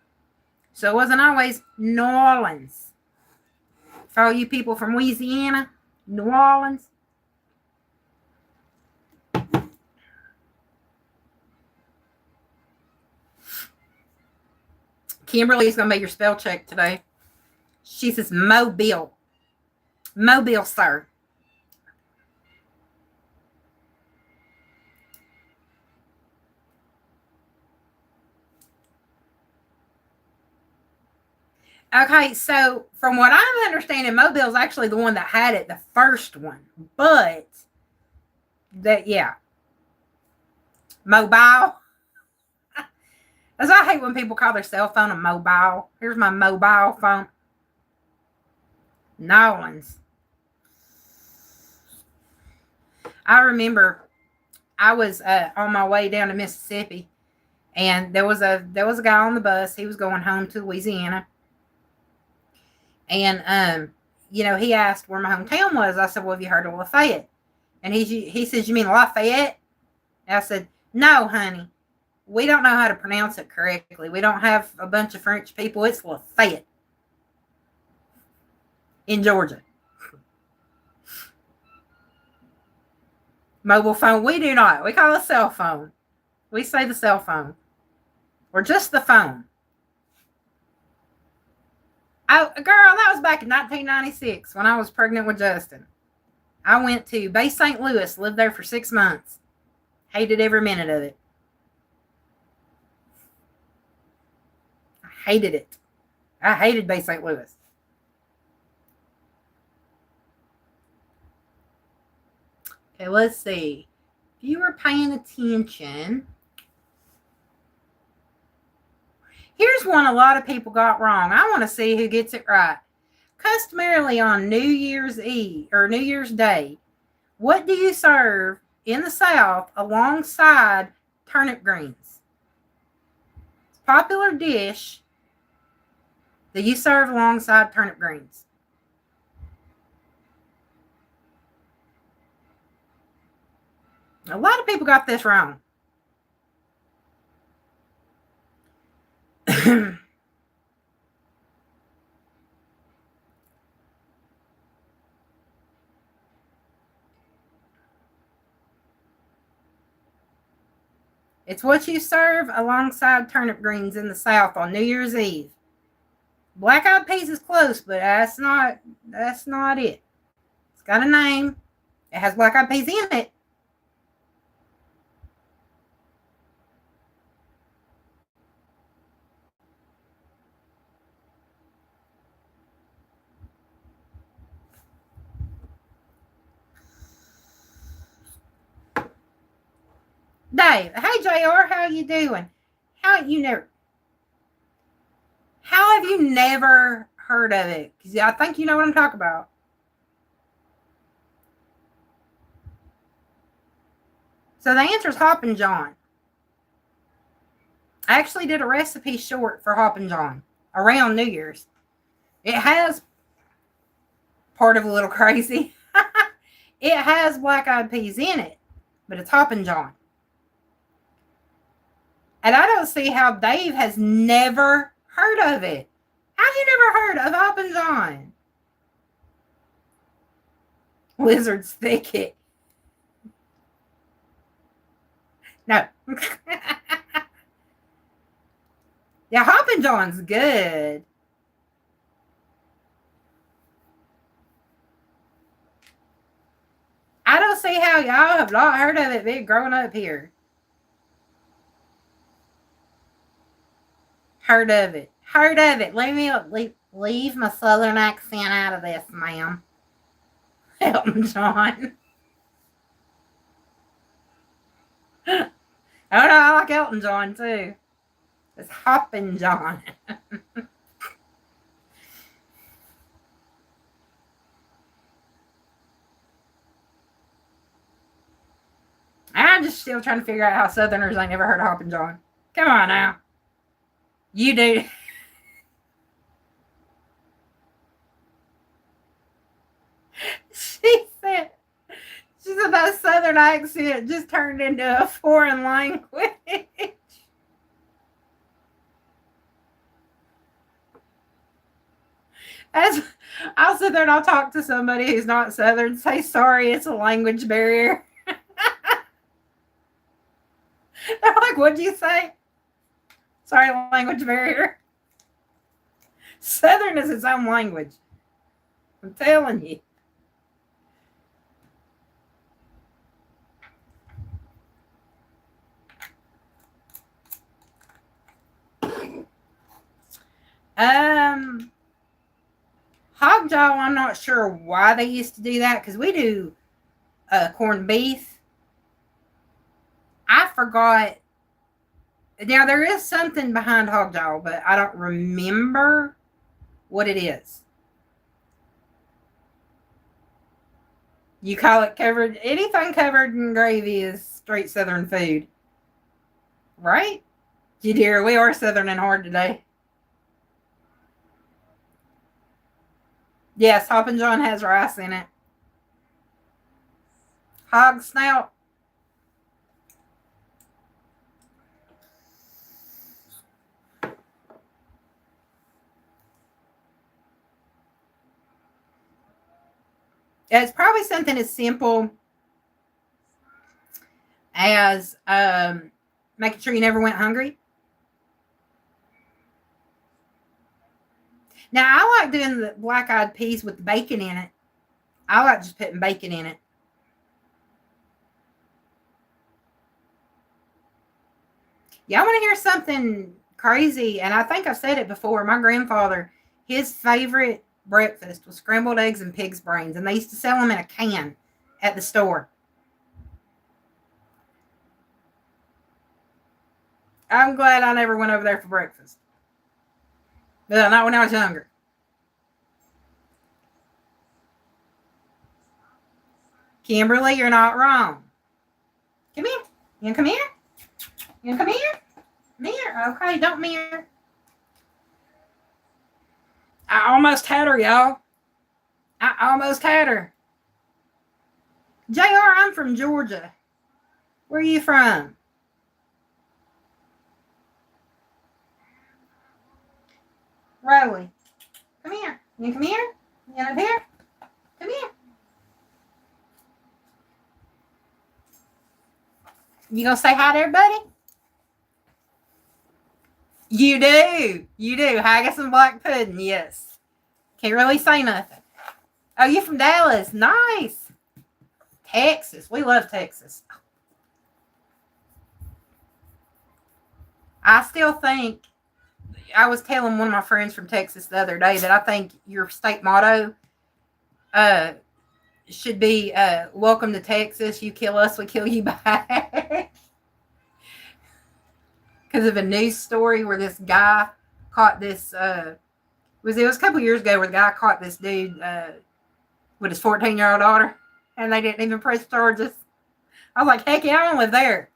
So it wasn't always New Orleans. For all you people from Louisiana, New Orleans. Kimberly's going to be your spell check today. She says Mobile. Mobile, sir. Okay, so from what I'm understanding, Mobile's actually the one that had it, the first one. But, yeah. Mobile. As I hate when people call their cell phone a mobile. Here's my mobile phone. Nolans. I remember I was on my way down to Mississippi, and there was a guy on the bus. He was going home to Louisiana, and he asked where my hometown was. I said, "Well, have you heard of Lafayette?" And he says, "You mean Lafayette?" And I said, "No, honey. We don't know how to pronounce it correctly. We don't have a bunch of French people. It's Lafayette in Georgia." Mobile phone, we do not. We call it a cell phone. We say the cell phone. Or just the phone. Girl, that was back in 1996 when I was pregnant with Justin. I went to Bay St. Louis, lived there for 6 months. Hated every minute of it. I hated it. I hated Bay St. Louis. Okay, let's see. If you were paying attention, here's one a lot of people got wrong. I want to see who gets it right. Customarily on New Year's Eve or New Year's Day, what do you serve in the South alongside turnip greens? It's a popular dish that you serve alongside turnip greens. A lot of people got this wrong. It's what you serve alongside turnip greens in the South on New Year's Eve. Black-eyed peas is close, but that's not it. It's got a name. It has black-eyed peas in it. Dave, hey JR, how you doing? How have you never heard of it? Because I think you know what I'm talking about. So the answer is Hoppin' John. I actually did a recipe short for Hoppin' John around New Year's. It has part of a little crazy. It has black-eyed peas in it, but it's Hoppin' John. And I don't see how Dave has never heard of it. Have you never heard of Hoppin' John? Lizard's Thicket. No. Yeah, Hoppin' John's good. I don't see how y'all have not heard of it being growing up here. Heard of it. Heard of it. Leave my southern accent out of this, ma'am. Elton John. Oh no, I like Elton John too. It's Hoppin' John. I'm just still trying to figure out how Southerners ain't never heard of Hoppin' John. Come on now. You do. She said that Southern accent just turned into a foreign language. As I'll sit there and I'll talk to somebody who's not Southern, say sorry, it's a language barrier. They're like, what'd you say? Sorry, language barrier. Southern is its own language. I'm telling you. Hogjaw, I'm not sure why they used to do that, because we do corned beef. I forgot Now there is something behind hog jaw, but I don't remember what it is. You call it covered, anything covered in gravy is straight Southern food. Right? You dear, we are Southern and hard today. Yes, Hoppin' John has rice in it. Hog snout. It's probably something as simple as making sure you never went hungry. Now, I like doing the black eyed peas with the bacon in it. I like just putting bacon in it. Y'all want to hear something crazy? And I think I've said it before. My grandfather, his favorite breakfast was scrambled eggs and pig's brains, and they used to sell them in a can at the store. I'm glad I never went over there for breakfast. But not when I was younger. Kimberly, you're not wrong. Come here. You want to come here? You want to come here? Mirror. Okay, don't mirror. I almost had her, y'all. I almost had her. JR, I'm from Georgia. Where are you from? Rowley. Come here. You come here? You up here? Come here. You gonna say hi to everybody? You do. You do. Haggis and black pudding, yes. Can't really say nothing. Oh, you're from Dallas. Nice. Texas. We love Texas. I still think, I was telling one of my friends from Texas the other day that I think your state motto should be welcome to Texas. You kill us, we kill you back. Because of a news story where this guy caught this, it was a couple years ago where the guy caught this dude with his 14-year-old daughter, and they didn't even press charges. I was like, heck yeah, I don't live there.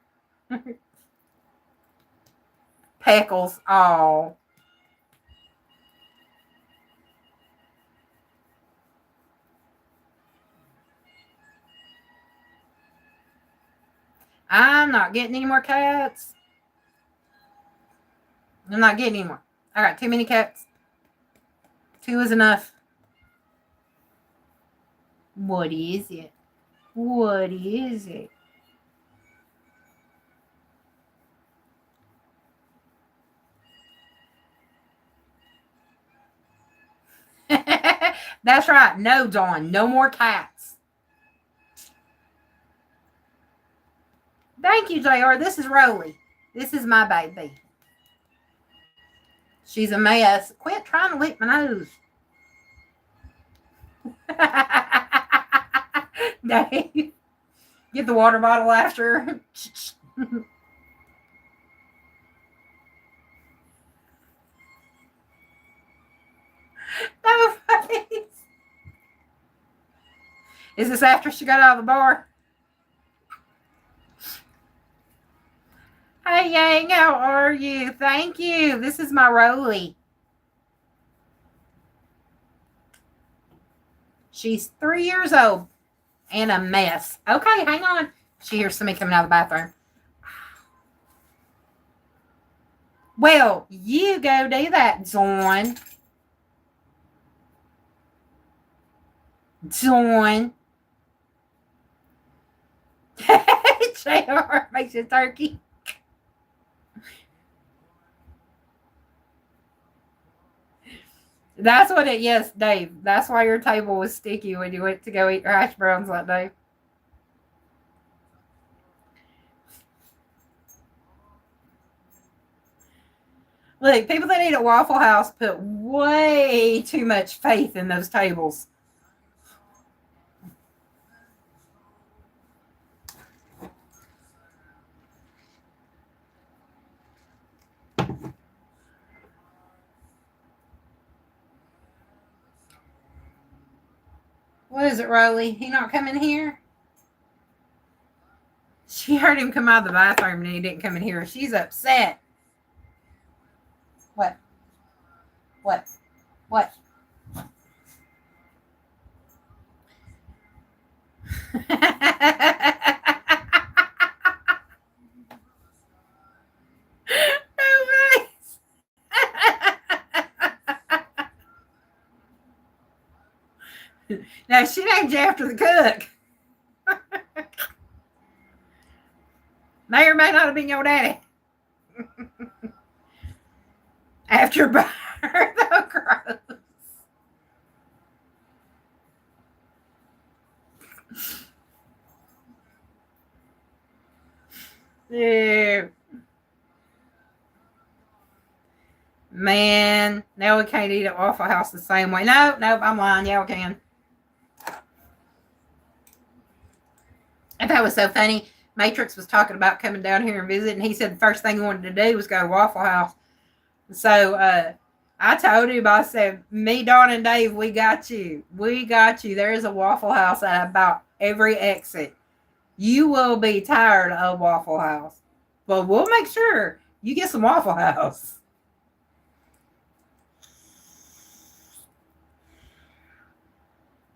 Peckles. Oh. I'm not getting any more cats. I'm not getting any more. I got too many cats. 2 is enough. What is it? What is it? That's right. No, Dawn. No more cats. Thank you, JR. This is Rolly. This is my baby. She's a mess. Quit trying to lick my nose. Dave, get the water bottle after her. No face. Is this after she got out of the bar? Hey, Yang, how are you? Thank you. This is my Rolly. She's 3 years old and a mess. Okay, hang on. She hears somebody coming out of the bathroom. Well, you go do that, Dawn. Dawn. JR makes you turkey. That's what it, yes, Dave. That's why your table was sticky when you went to go eat your hash browns that day. Look, people that eat at Waffle House put way too much faith in those tables. What is it, Rolly? He not coming here? She heard him come out of the bathroom and he didn't come in here. She's upset. What? What? What? No, she named you after the cook. May or may not have been your daddy. After birth, oh, gross. Yeah. Man, now we can't eat at Waffle House the same way. Nope, I'm lying. Yeah, we can. I thought it was so funny. Matrix was talking about coming down here and visit, and he said the first thing he wanted to do was go to Waffle House. So I told him, I said, me, Dawn, and Dave, we got you. We got you. There is a Waffle House at about every exit. You will be tired of Waffle House, but we'll make sure you get some Waffle House.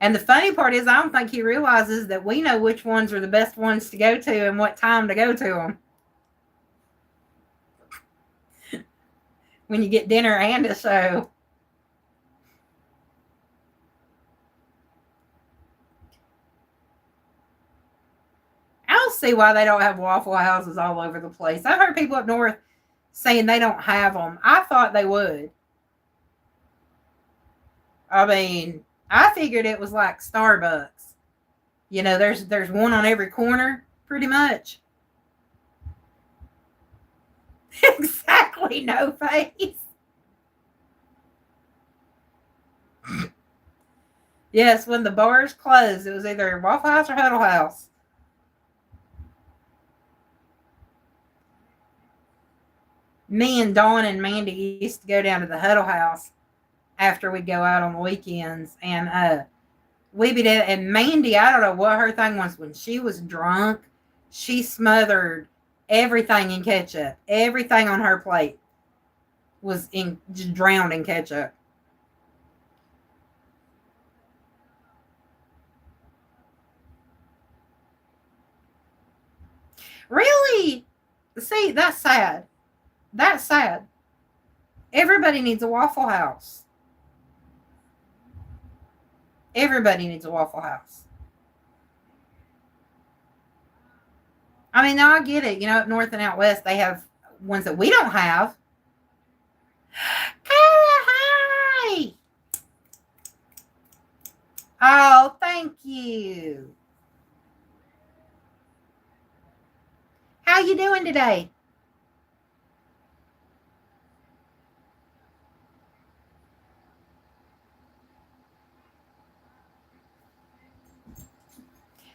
And the funny part is, I don't think he realizes that we know which ones are the best ones to go to and what time to go to them. When you get dinner and a show. I don't see why they don't have Waffle Houses all over the place. I've heard people up north saying they don't have them. I thought they would. I mean, I figured it was like Starbucks. You know, there's one on every corner, pretty much. Exactly, no face. Yes, when the bars closed, it was either Waffle House or Huddle House. Me and Dawn and Mandy used to go down to the Huddle House after we'd go out on the weekends, and we'd be there. And Mandy, I don't know what her thing was. When she was drunk, she smothered everything in ketchup. Everything on her plate was just drowned in ketchup. Really? See, that's sad. That's sad. Everybody needs a Waffle House. Everybody needs a Waffle House. I mean, now I get it. You know, up north and out west, they have ones that we don't have. Hi! Oh, thank you. How you doing today?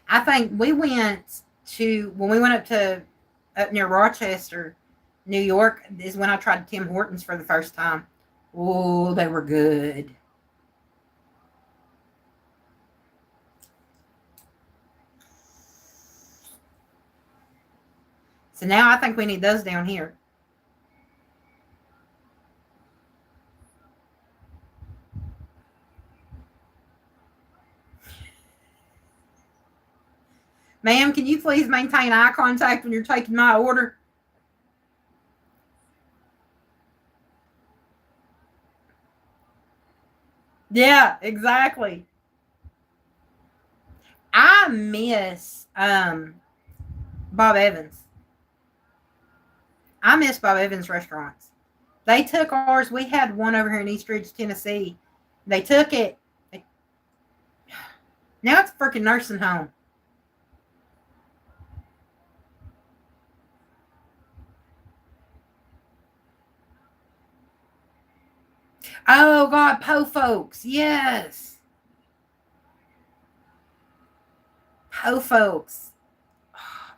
I think we went when we went up near Rochester, New York, is when I tried Tim Hortons for the first time. Oh, they were good. So now I think we need those down here. Ma'am, can you please maintain eye contact when you're taking my order? Yeah, exactly. I miss Bob Evans. I miss Bob Evans restaurants. They took ours. We had one over here in East Ridge, Tennessee. They took it. Now it's a freaking nursing home. Oh God, Po Folks. Yes. Po Folks.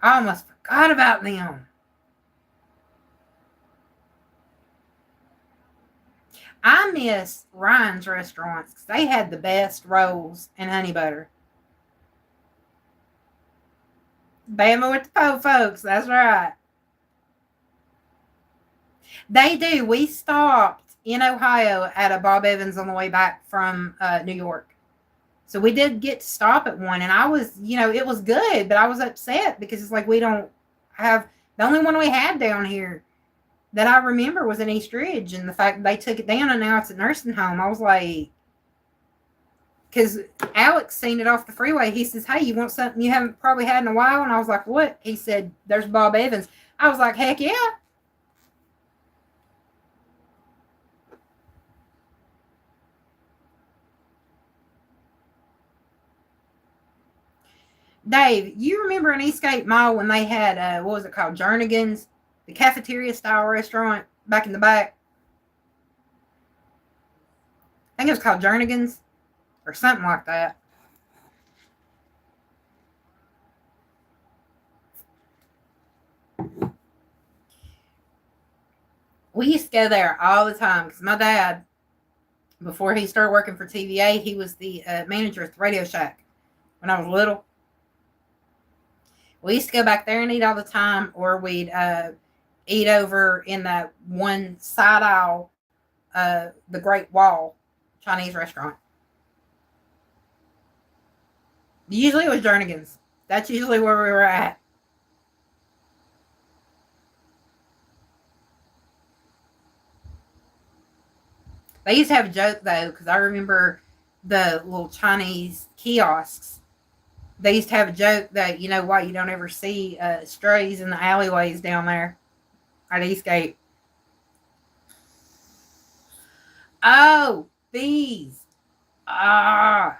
I almost forgot about them. I miss Ryan's restaurants because they had the best rolls and honey butter. Bama with the po folks. That's right. They do. We stopped in Ohio at a Bob Evans on the way back from New York. So we did get to stop at one, and I was, it was good, but I was upset because it's like we don't have the only one we had down here that I remember was in East Ridge, and the fact that they took it down and now it's a nursing home. I was like, because Alex seen it off the freeway. He says, "Hey, you want something you haven't probably had in a while?" And I was like, "What?" He said, "There's Bob Evans." I was like, "Heck yeah." Dave, you remember in Eastgate Mall when they had what was it called, Jernigan's, the cafeteria style restaurant back in the back? I think it was called Jernigan's or something like that. We used to go there all the time because my dad, before he started working for TVA, he was the manager at the Radio Shack when I was little. We used to go back there and eat all the time, or we'd eat over in that one side aisle, the Great Wall Chinese restaurant. Usually it was Jernigan's. That's usually where we were at. They used to have a joke though, because I remember the little Chinese kiosks. They used to have a joke that why you don't ever see strays in the alleyways down there at Eastgate. Oh, bees! Ah,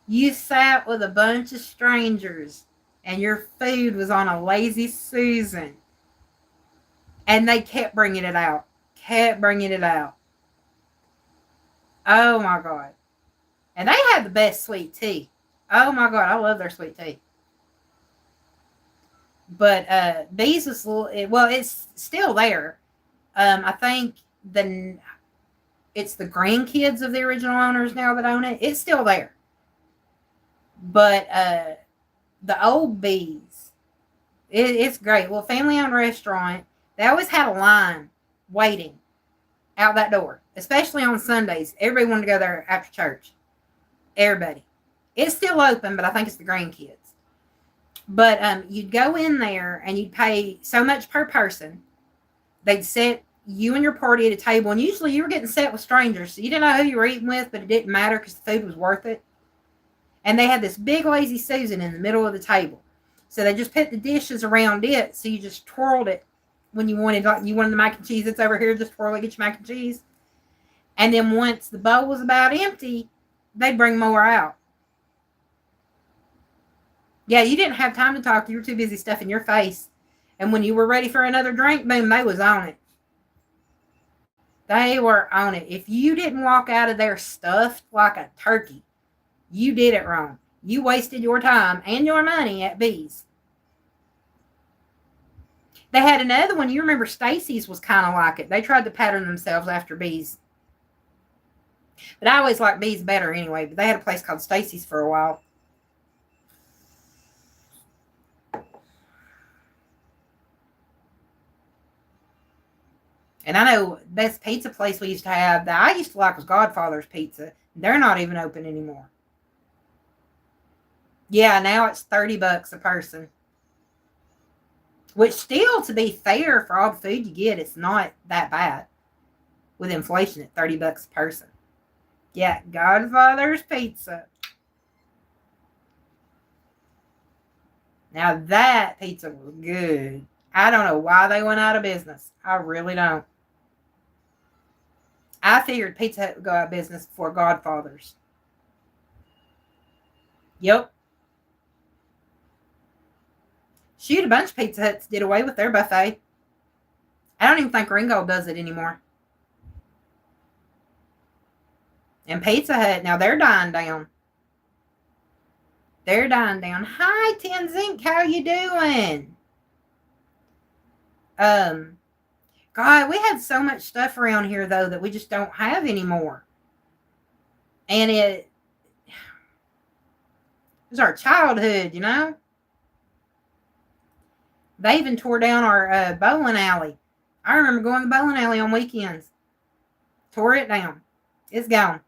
you sat with a bunch of strangers, and your food was on a lazy Susan, and they kept bringing it out, kept bringing it out. Oh my god! And they had the best sweet tea. Oh my god, I love their sweet tea. But Bees was well, it's still there. I think it's the grandkids of the original owners now that own it. It's still there. But the old Bees, it's great. Well, family owned restaurant. They always had a line waiting out that door, especially on Sundays. Everybody wanted to go there after church. Everybody. It's still open, but I think it's the grandkids. But you'd go in there and you'd pay so much per person. They'd set you and your party at a table, and usually you were getting set with strangers, so you didn't know who you were eating with, but it didn't matter because the food was worth it. And they had this big lazy Susan in the middle of the table, so they just put the dishes around it, so you just twirled it when you wanted, like you wanted the mac and cheese that's over here, just twirl it, get your mac and cheese. And then once the bowl was about empty, they'd bring more out. Yeah, you didn't have time to talk. You were too busy stuffing your face. And when you were ready for another drink, boom, they was on it. They were on it. If you didn't walk out of there stuffed like a turkey, you did it wrong. You wasted your time and your money at Bees. They had another one. You remember Stacy's was kind of like it. They tried to pattern themselves after Bees. But I always liked Bees better anyway. But they had a place called Stacy's for a while. And I know the best pizza place we used to have that I used to like was Godfather's Pizza. They're not even open anymore. Yeah, now it's $30 a person. Which still, to be fair, for all the food you get, it's not that bad. With inflation at $30 a person. Yeah, Godfather's Pizza. Now that pizza was good. I don't know why they went out of business. I really don't. I figured Pizza Hut would go out of business before Godfather's. Yep. Shoot, a bunch of Pizza Huts did away with their buffet. I don't even think Ringo does it anymore. And Pizza Hut, now they're dying down. They're dying down. Hi, Tenzink, how you doing? God, we had so much stuff around here though that we just don't have anymore. And it was our childhood, They even tore down our bowling alley. I remember going to the bowling alley on weekends. Tore it down. It's gone.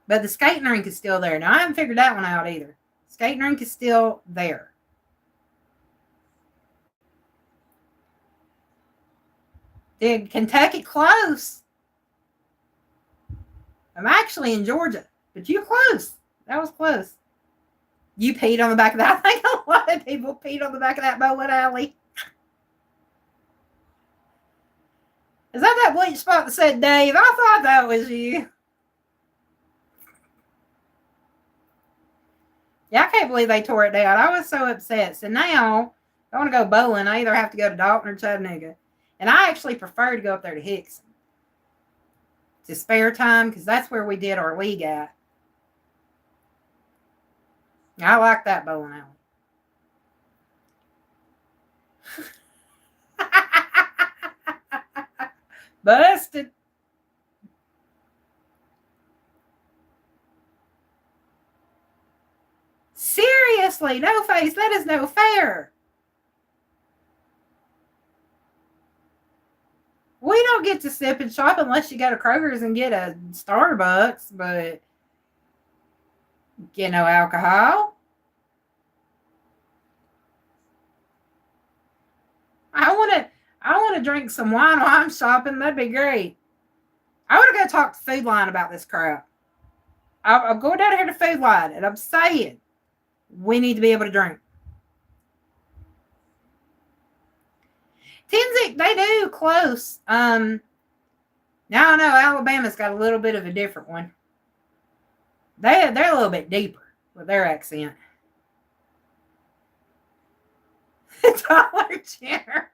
But the skating rink is still there. Now, I haven't figured that one out either. Skating rink is still there. Did Kentucky close? I'm actually in Georgia, but you close. That was close. You peed on the back of that. I think a lot of people peed on the back of that bowling alley. Is that bleach spot that said Dave? I thought that was you. Yeah, I can't believe they tore it down. I was so upset. So now, if I want to go bowling, I either have to go to Dalton or Chattanooga. And I actually prefer to go up there to Hickson to spare time because that's where we did our league at. I like that bowling alley. Busted. Seriously, no face. That is no fair. We don't get to sip and shop unless you go to Kroger's and get a Starbucks, but get no alcohol. I want to drink some wine while I'm shopping. That'd be great. I want to go talk to Food Line about this crap. I'm going down here to Food Line, and I'm saying we need to be able to drink. Tinsick, they do close. Now I know Alabama's got a little bit of a different one. They're a little bit deeper with their accent. Dollar General.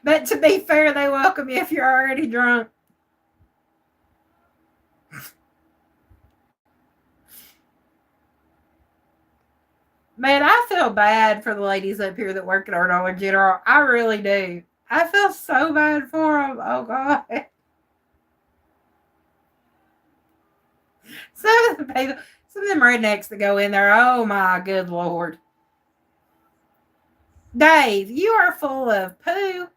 But to be fair, they welcome you if you're already drunk. Man, I feel bad for the ladies up here that work at our Dollar General. I really do. I feel so bad for them. Oh, God. Some of them rednecks that go in there, oh, my good Lord. Dave, you are full of poo.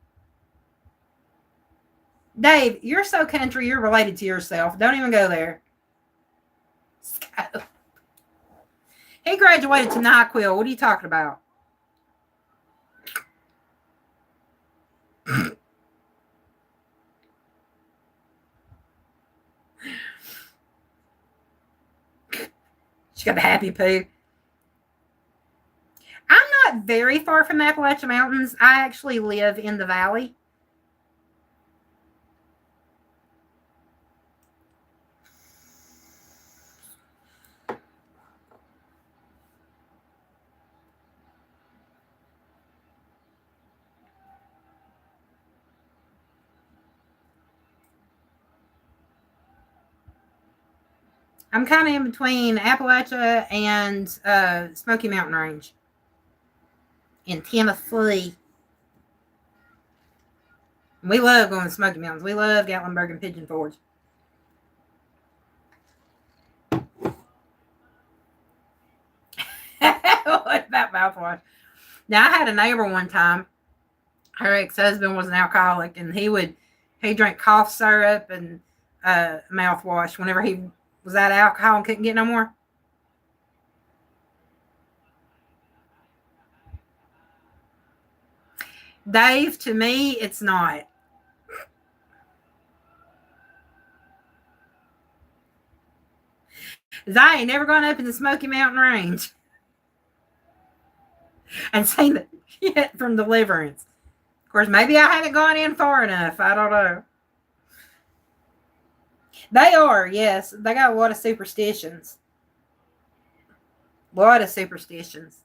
Dave, you're so country, you're related to yourself. Don't even go there. He graduated to NyQuil. What are you talking about? She got the happy poo. I'm not very far from the Appalachian Mountains. I actually live in the valley. I'm kind of in between Appalachia and Smoky Mountain Range in Tennessee. We love going to Smoky Mountains. We love Gatlinburg and Pigeon Forge. What about mouthwash? Now, I had a neighbor one time. Her ex-husband was an alcoholic, and he drank cough syrup and mouthwash whenever he was out of alcohol and couldn't get no more. Dave, to me, it's not. I ain't never gone up in the Smoky Mountain Range and seen the shit from Deliverance. Of course, maybe I haven't gone in far enough. I don't know. They are, yes. They got a lot of superstitions. A lot of superstitions.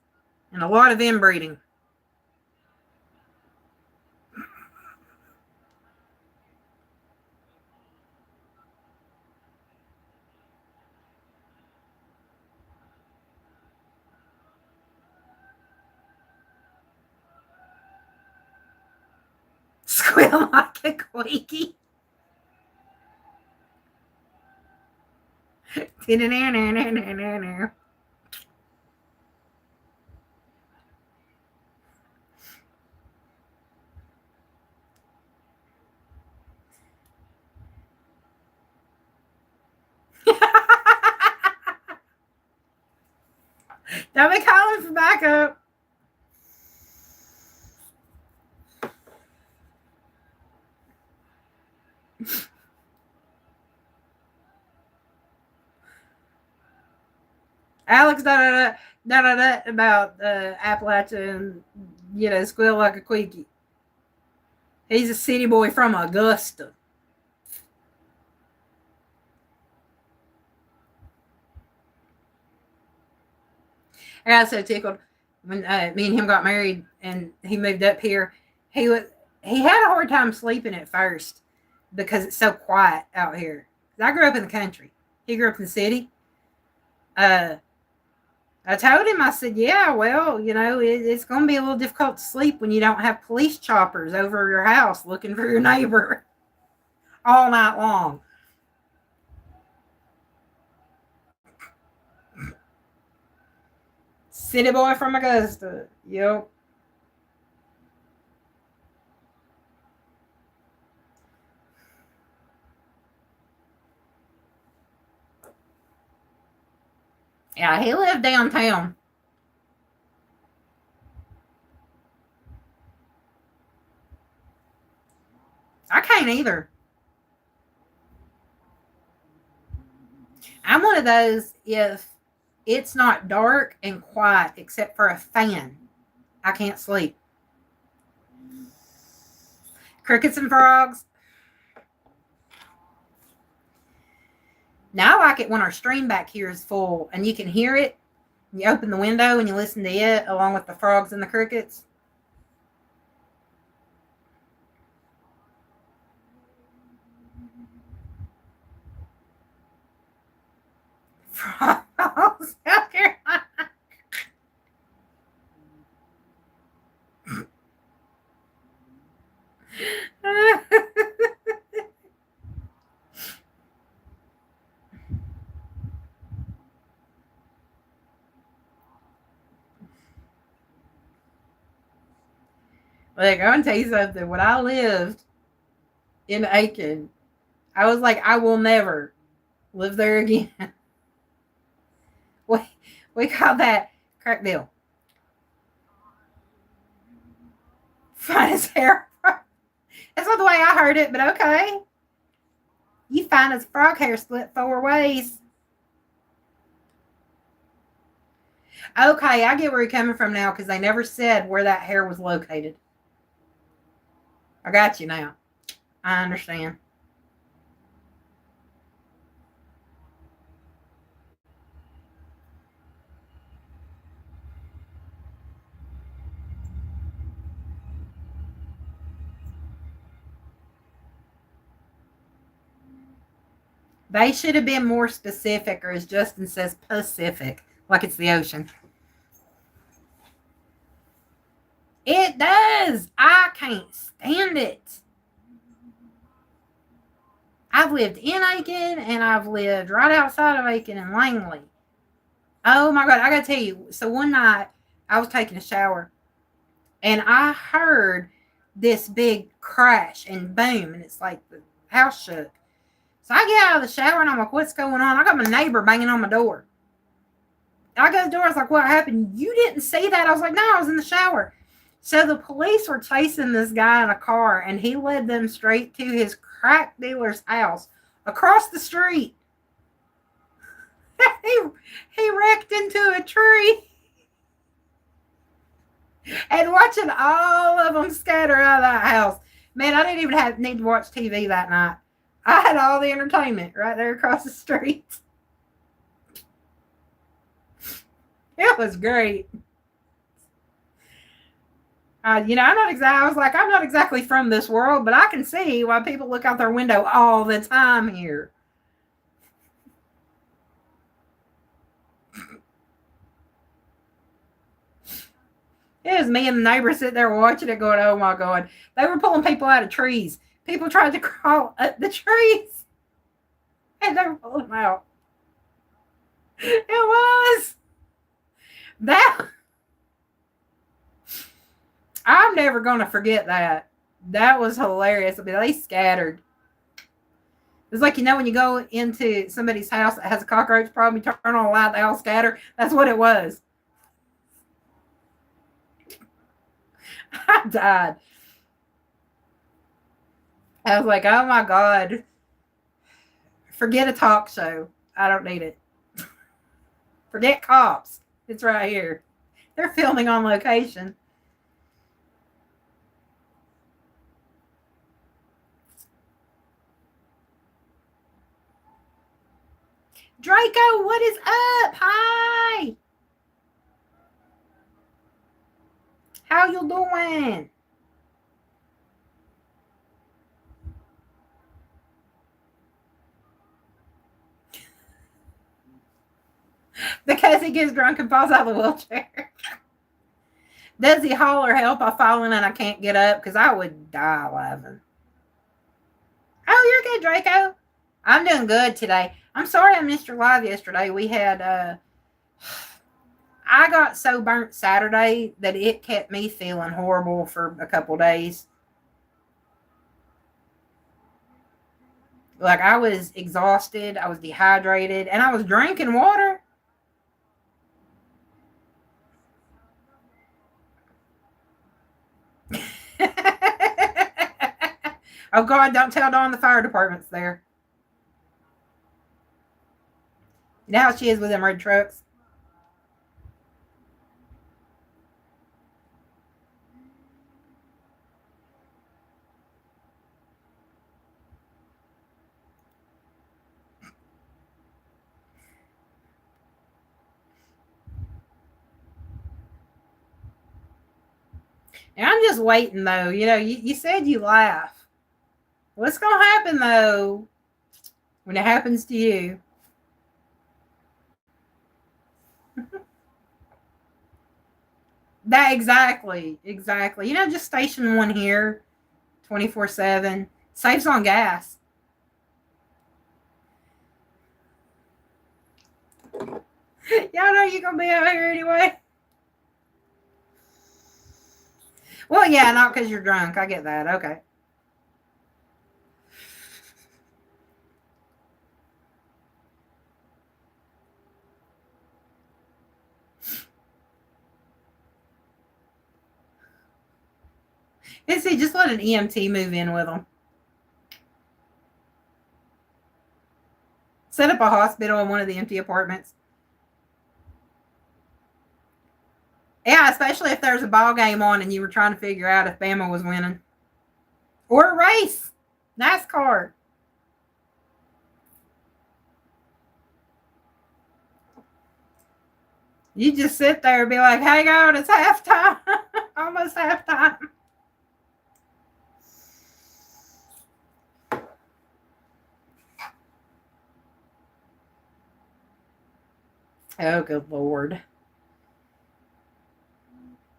And a lot of inbreeding. Squeal like a queaky. Don't be calling for backup. Alex da about Appalachian, squeal like a queaky. He's a city boy from Augusta. I got so tickled when me and him got married and he moved up here. He had a hard time sleeping at first because it's so quiet out here. I grew up in the country. He grew up in the city. I told him, I said, yeah, well, it's going to be a little difficult to sleep when you don't have police choppers over your house looking for your neighbor all night long. City boy from Augusta. Yep. Yeah, he lived downtown. I can't either. I'm one of those, if it's not dark and quiet except for a fan, I can't sleep. Crickets and frogs. Now I like it when our stream back here is full and you can hear it. You open the window and you listen to it along with the frogs and the crickets. Frogs, South Carolina. Like, I want to tell you something. When I lived in Aiken, I was like, I will never live there again. we call that Crackville. Fine as hair. That's not the way I heard it, but okay. You fine as frog hair split 4 ways. Okay, I get where you're coming from now because they never said where that hair was located. I got you now. I understand. They should have been more specific, or as Justin says, Pacific, like it's the ocean. It does. I can't stand it. I've lived in Aiken and I've lived right outside of Aiken in Langley. Oh my God, I gotta tell you. So one night I was taking a shower and I heard this big crash and boom, and it's like the house shook. So I get out of the shower and I'm like, what's going on? I got my neighbor banging on my door. I go to the door, I was like, what happened? You didn't see that? I was like, no, I was in the shower. So the police were chasing this guy in a car and he led them straight to his crack dealer's house across the street. he wrecked into a tree. And watching all of them scatter out of that house. Man, I didn't even need to watch TV that night. I had all the entertainment right there across the street. It was great. I'm not exactly. I was like, I'm not exactly from this world, but I can see why people look out their window all the time here. It was me and the neighbor sitting there watching it, going, "Oh my God!" They were pulling people out of trees. People tried to crawl up the trees and they pulled them out. It was that. I'm never going to forget that. That was hilarious. I mean, they scattered. It's like, when you go into somebody's house that has a cockroach problem, you turn on a light, they all scatter. That's what it was. I died. I was like, oh my God. Forget a talk show. I don't need it. Forget cops. It's right here. They're filming on location. Draco, what is up? Hi. How you doing? Because he gets drunk and falls out of the wheelchair. Does he holler help? I fallen and I can't get up? Because I would die laughing. Oh, you're good, Draco. I'm doing good today. I'm sorry I missed your live yesterday. We had, I got so burnt Saturday that it kept me feeling horrible for a couple days. Like, I was exhausted, I was dehydrated, and I was drinking water. Oh, God, don't tell Dawn the fire department's there. You know how she is with them red trucks? And I'm just waiting, though. You said you laugh. What's going to happen, though, when it happens to you? That exactly. Just station one here 24/7. Saves on gas. Y'all know you're going to be out here anyway. Well, yeah, not because you're drunk. I get that. Okay. And see, just let an EMT move in with them. Set up a hospital in one of the empty apartments. Yeah, especially if there's a ball game on and you were trying to figure out if Bama was winning. Or a race. NASCAR. You just sit there and be like, hang on, it's halftime. Almost halftime. Oh, good Lord.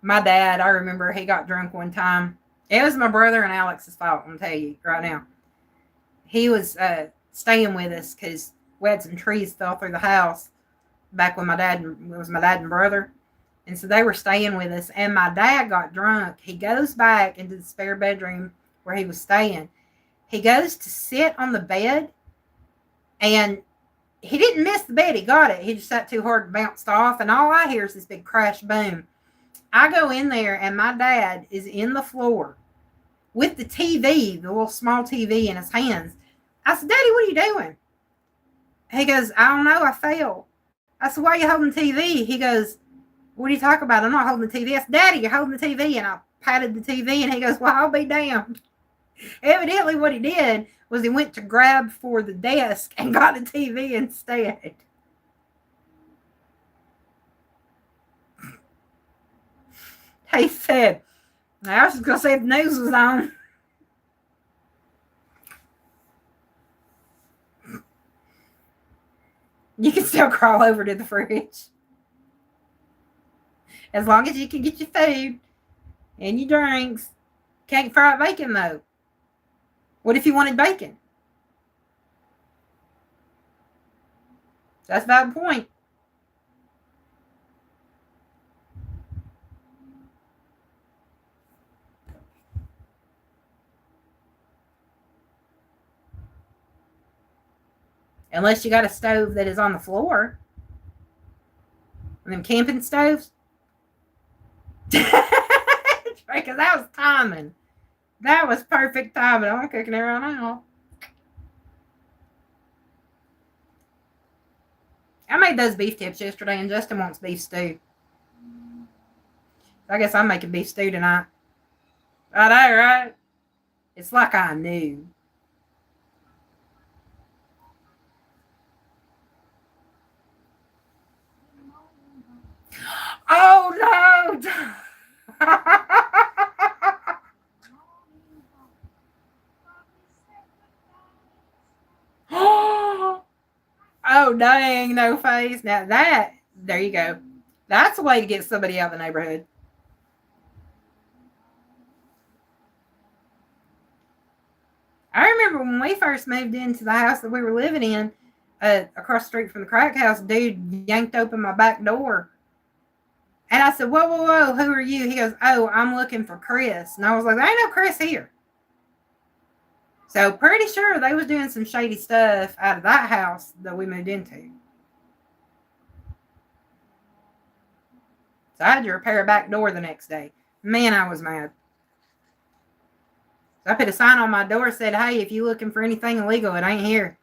My dad, I remember he got drunk one time. It was my brother and Alex's fault, I'm going to tell you right now. He was staying with us because we had some trees fell through the house back when it was my dad and brother. And so they were staying with us. And my dad got drunk. He goes back into the spare bedroom where he was staying. He goes to sit on the bed. And he didn't miss the bed. He got it. He just sat too hard and bounced off. And all I hear is this big crash boom. I go in there and my dad is in the floor with the TV, the little small TV in his hands. I said, Daddy, what are you doing? He goes, I don't know. I fell. I said, why are you holding the TV? He goes, what are you talking about? I'm not holding the TV. I said, Daddy, you're holding the TV. And I patted the TV and he goes, well, I'll be damned. Evidently what he did was he went to grab for the desk and got the TV instead. He said, I was just going to say if the news was on. You can still crawl over to the fridge. As long as you can get your food and your drinks. Can't fry bacon, though. What if you wanted bacon? That's a valid point. Unless you got a stove that is on the floor. One of them camping stoves. Because that was timing. That was perfect timing. I'm cooking it right now. I made those beef tips yesterday, and Justin wants beef stew. I guess I'm making beef stew tonight. I know, right? It's like I knew. Oh no! Oh dang, no face. Now that, there you go. That's a way to get somebody out of the neighborhood. I remember when we first moved into the house that we were living in, across the street from the crack house, dude yanked open my back door. And I said, whoa, whoa, whoa, who are you? He goes, oh, I'm looking for Chris. And I was like, there ain't no Chris here. So pretty sure they was doing some shady stuff out of that house that we moved into. So I had to repair a back door the next day. Man, I was mad. So I put a sign on my door that said, hey, if you looking for anything illegal, it ain't here.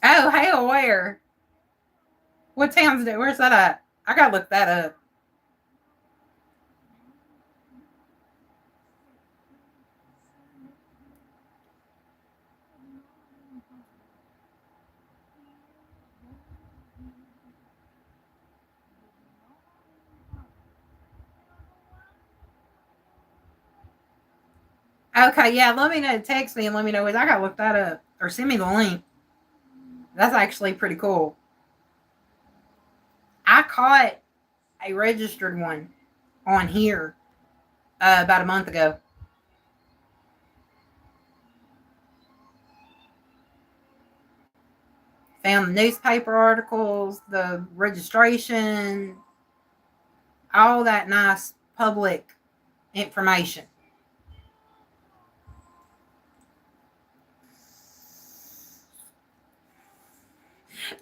Oh, hell, where? What town's that? Where's that at? I gotta look that up. Okay, yeah, let me know. Text me and let me know. I gotta look that up. Or send me the link. That's actually pretty cool. I caught a registered one on here about a month ago. Found the newspaper articles, the registration, all that nice public information.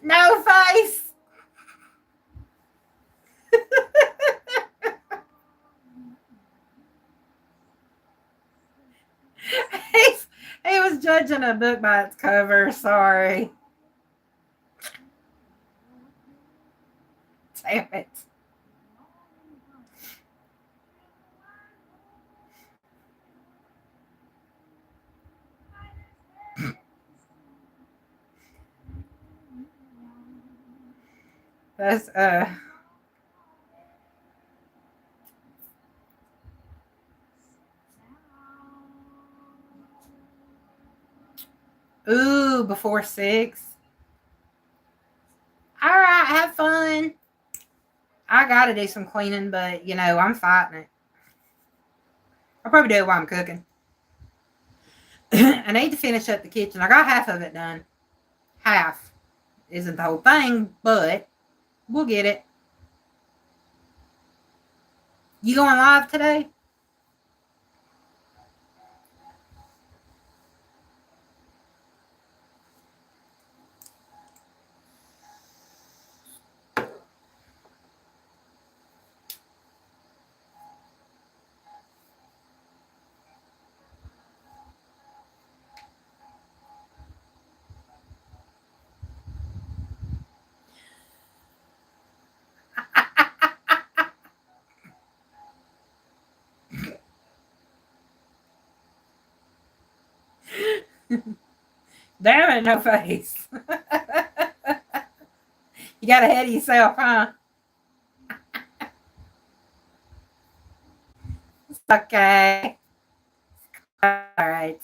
No face. He was judging a book by its cover. Sorry. Damn it. That's ooh, before 6. All right, have fun. I gotta do some cleaning, but I'm fighting it. I'll probably do it while I'm cooking. I need to finish up the kitchen. I got half of it done. Half isn't the whole thing, but we'll get it. You going live today? Damn it, no face. You got ahead of yourself, huh? It's okay. All right.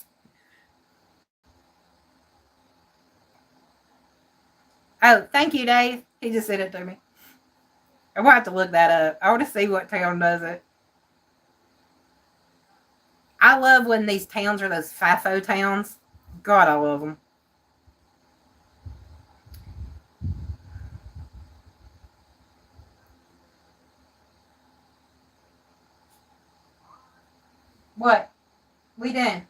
Oh, thank you, Dave. He just sent it to me. I will have to look that up. I want to see what town does it. I love when these towns are those FAFO towns. God, I love them. What? We done.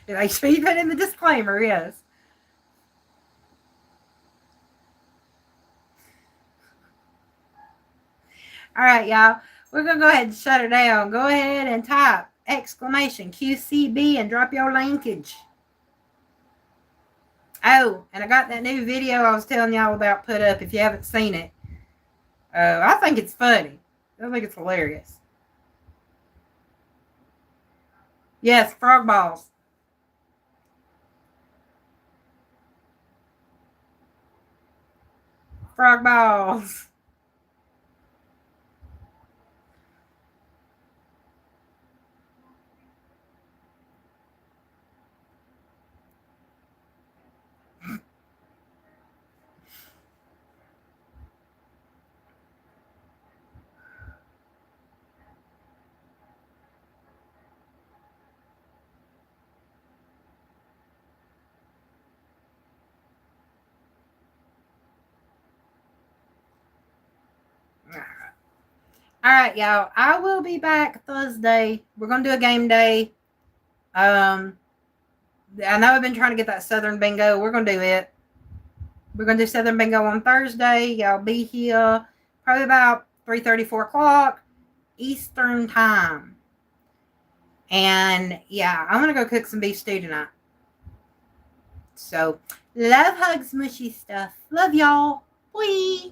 Did I speed that in the disclaimer? Yes. All right, y'all. We're going to go ahead and shut her down. Go ahead and type exclamation QCB and drop your linkage. Oh, and I got that new video I was telling y'all about put up if you haven't seen it. I think it's funny. I think it's hilarious. Yes, frog balls. Frog balls. All right, y'all. I will be back Thursday. We're gonna do a game day. I know I've been trying to get that Southern Bingo. We're gonna do it. We're gonna do Southern Bingo on Thursday. Y'all be here probably about 3:30, 4 o'clock Eastern time. And yeah, I'm gonna go cook some beef stew tonight. So love, hugs, mushy stuff. Love y'all. Bye.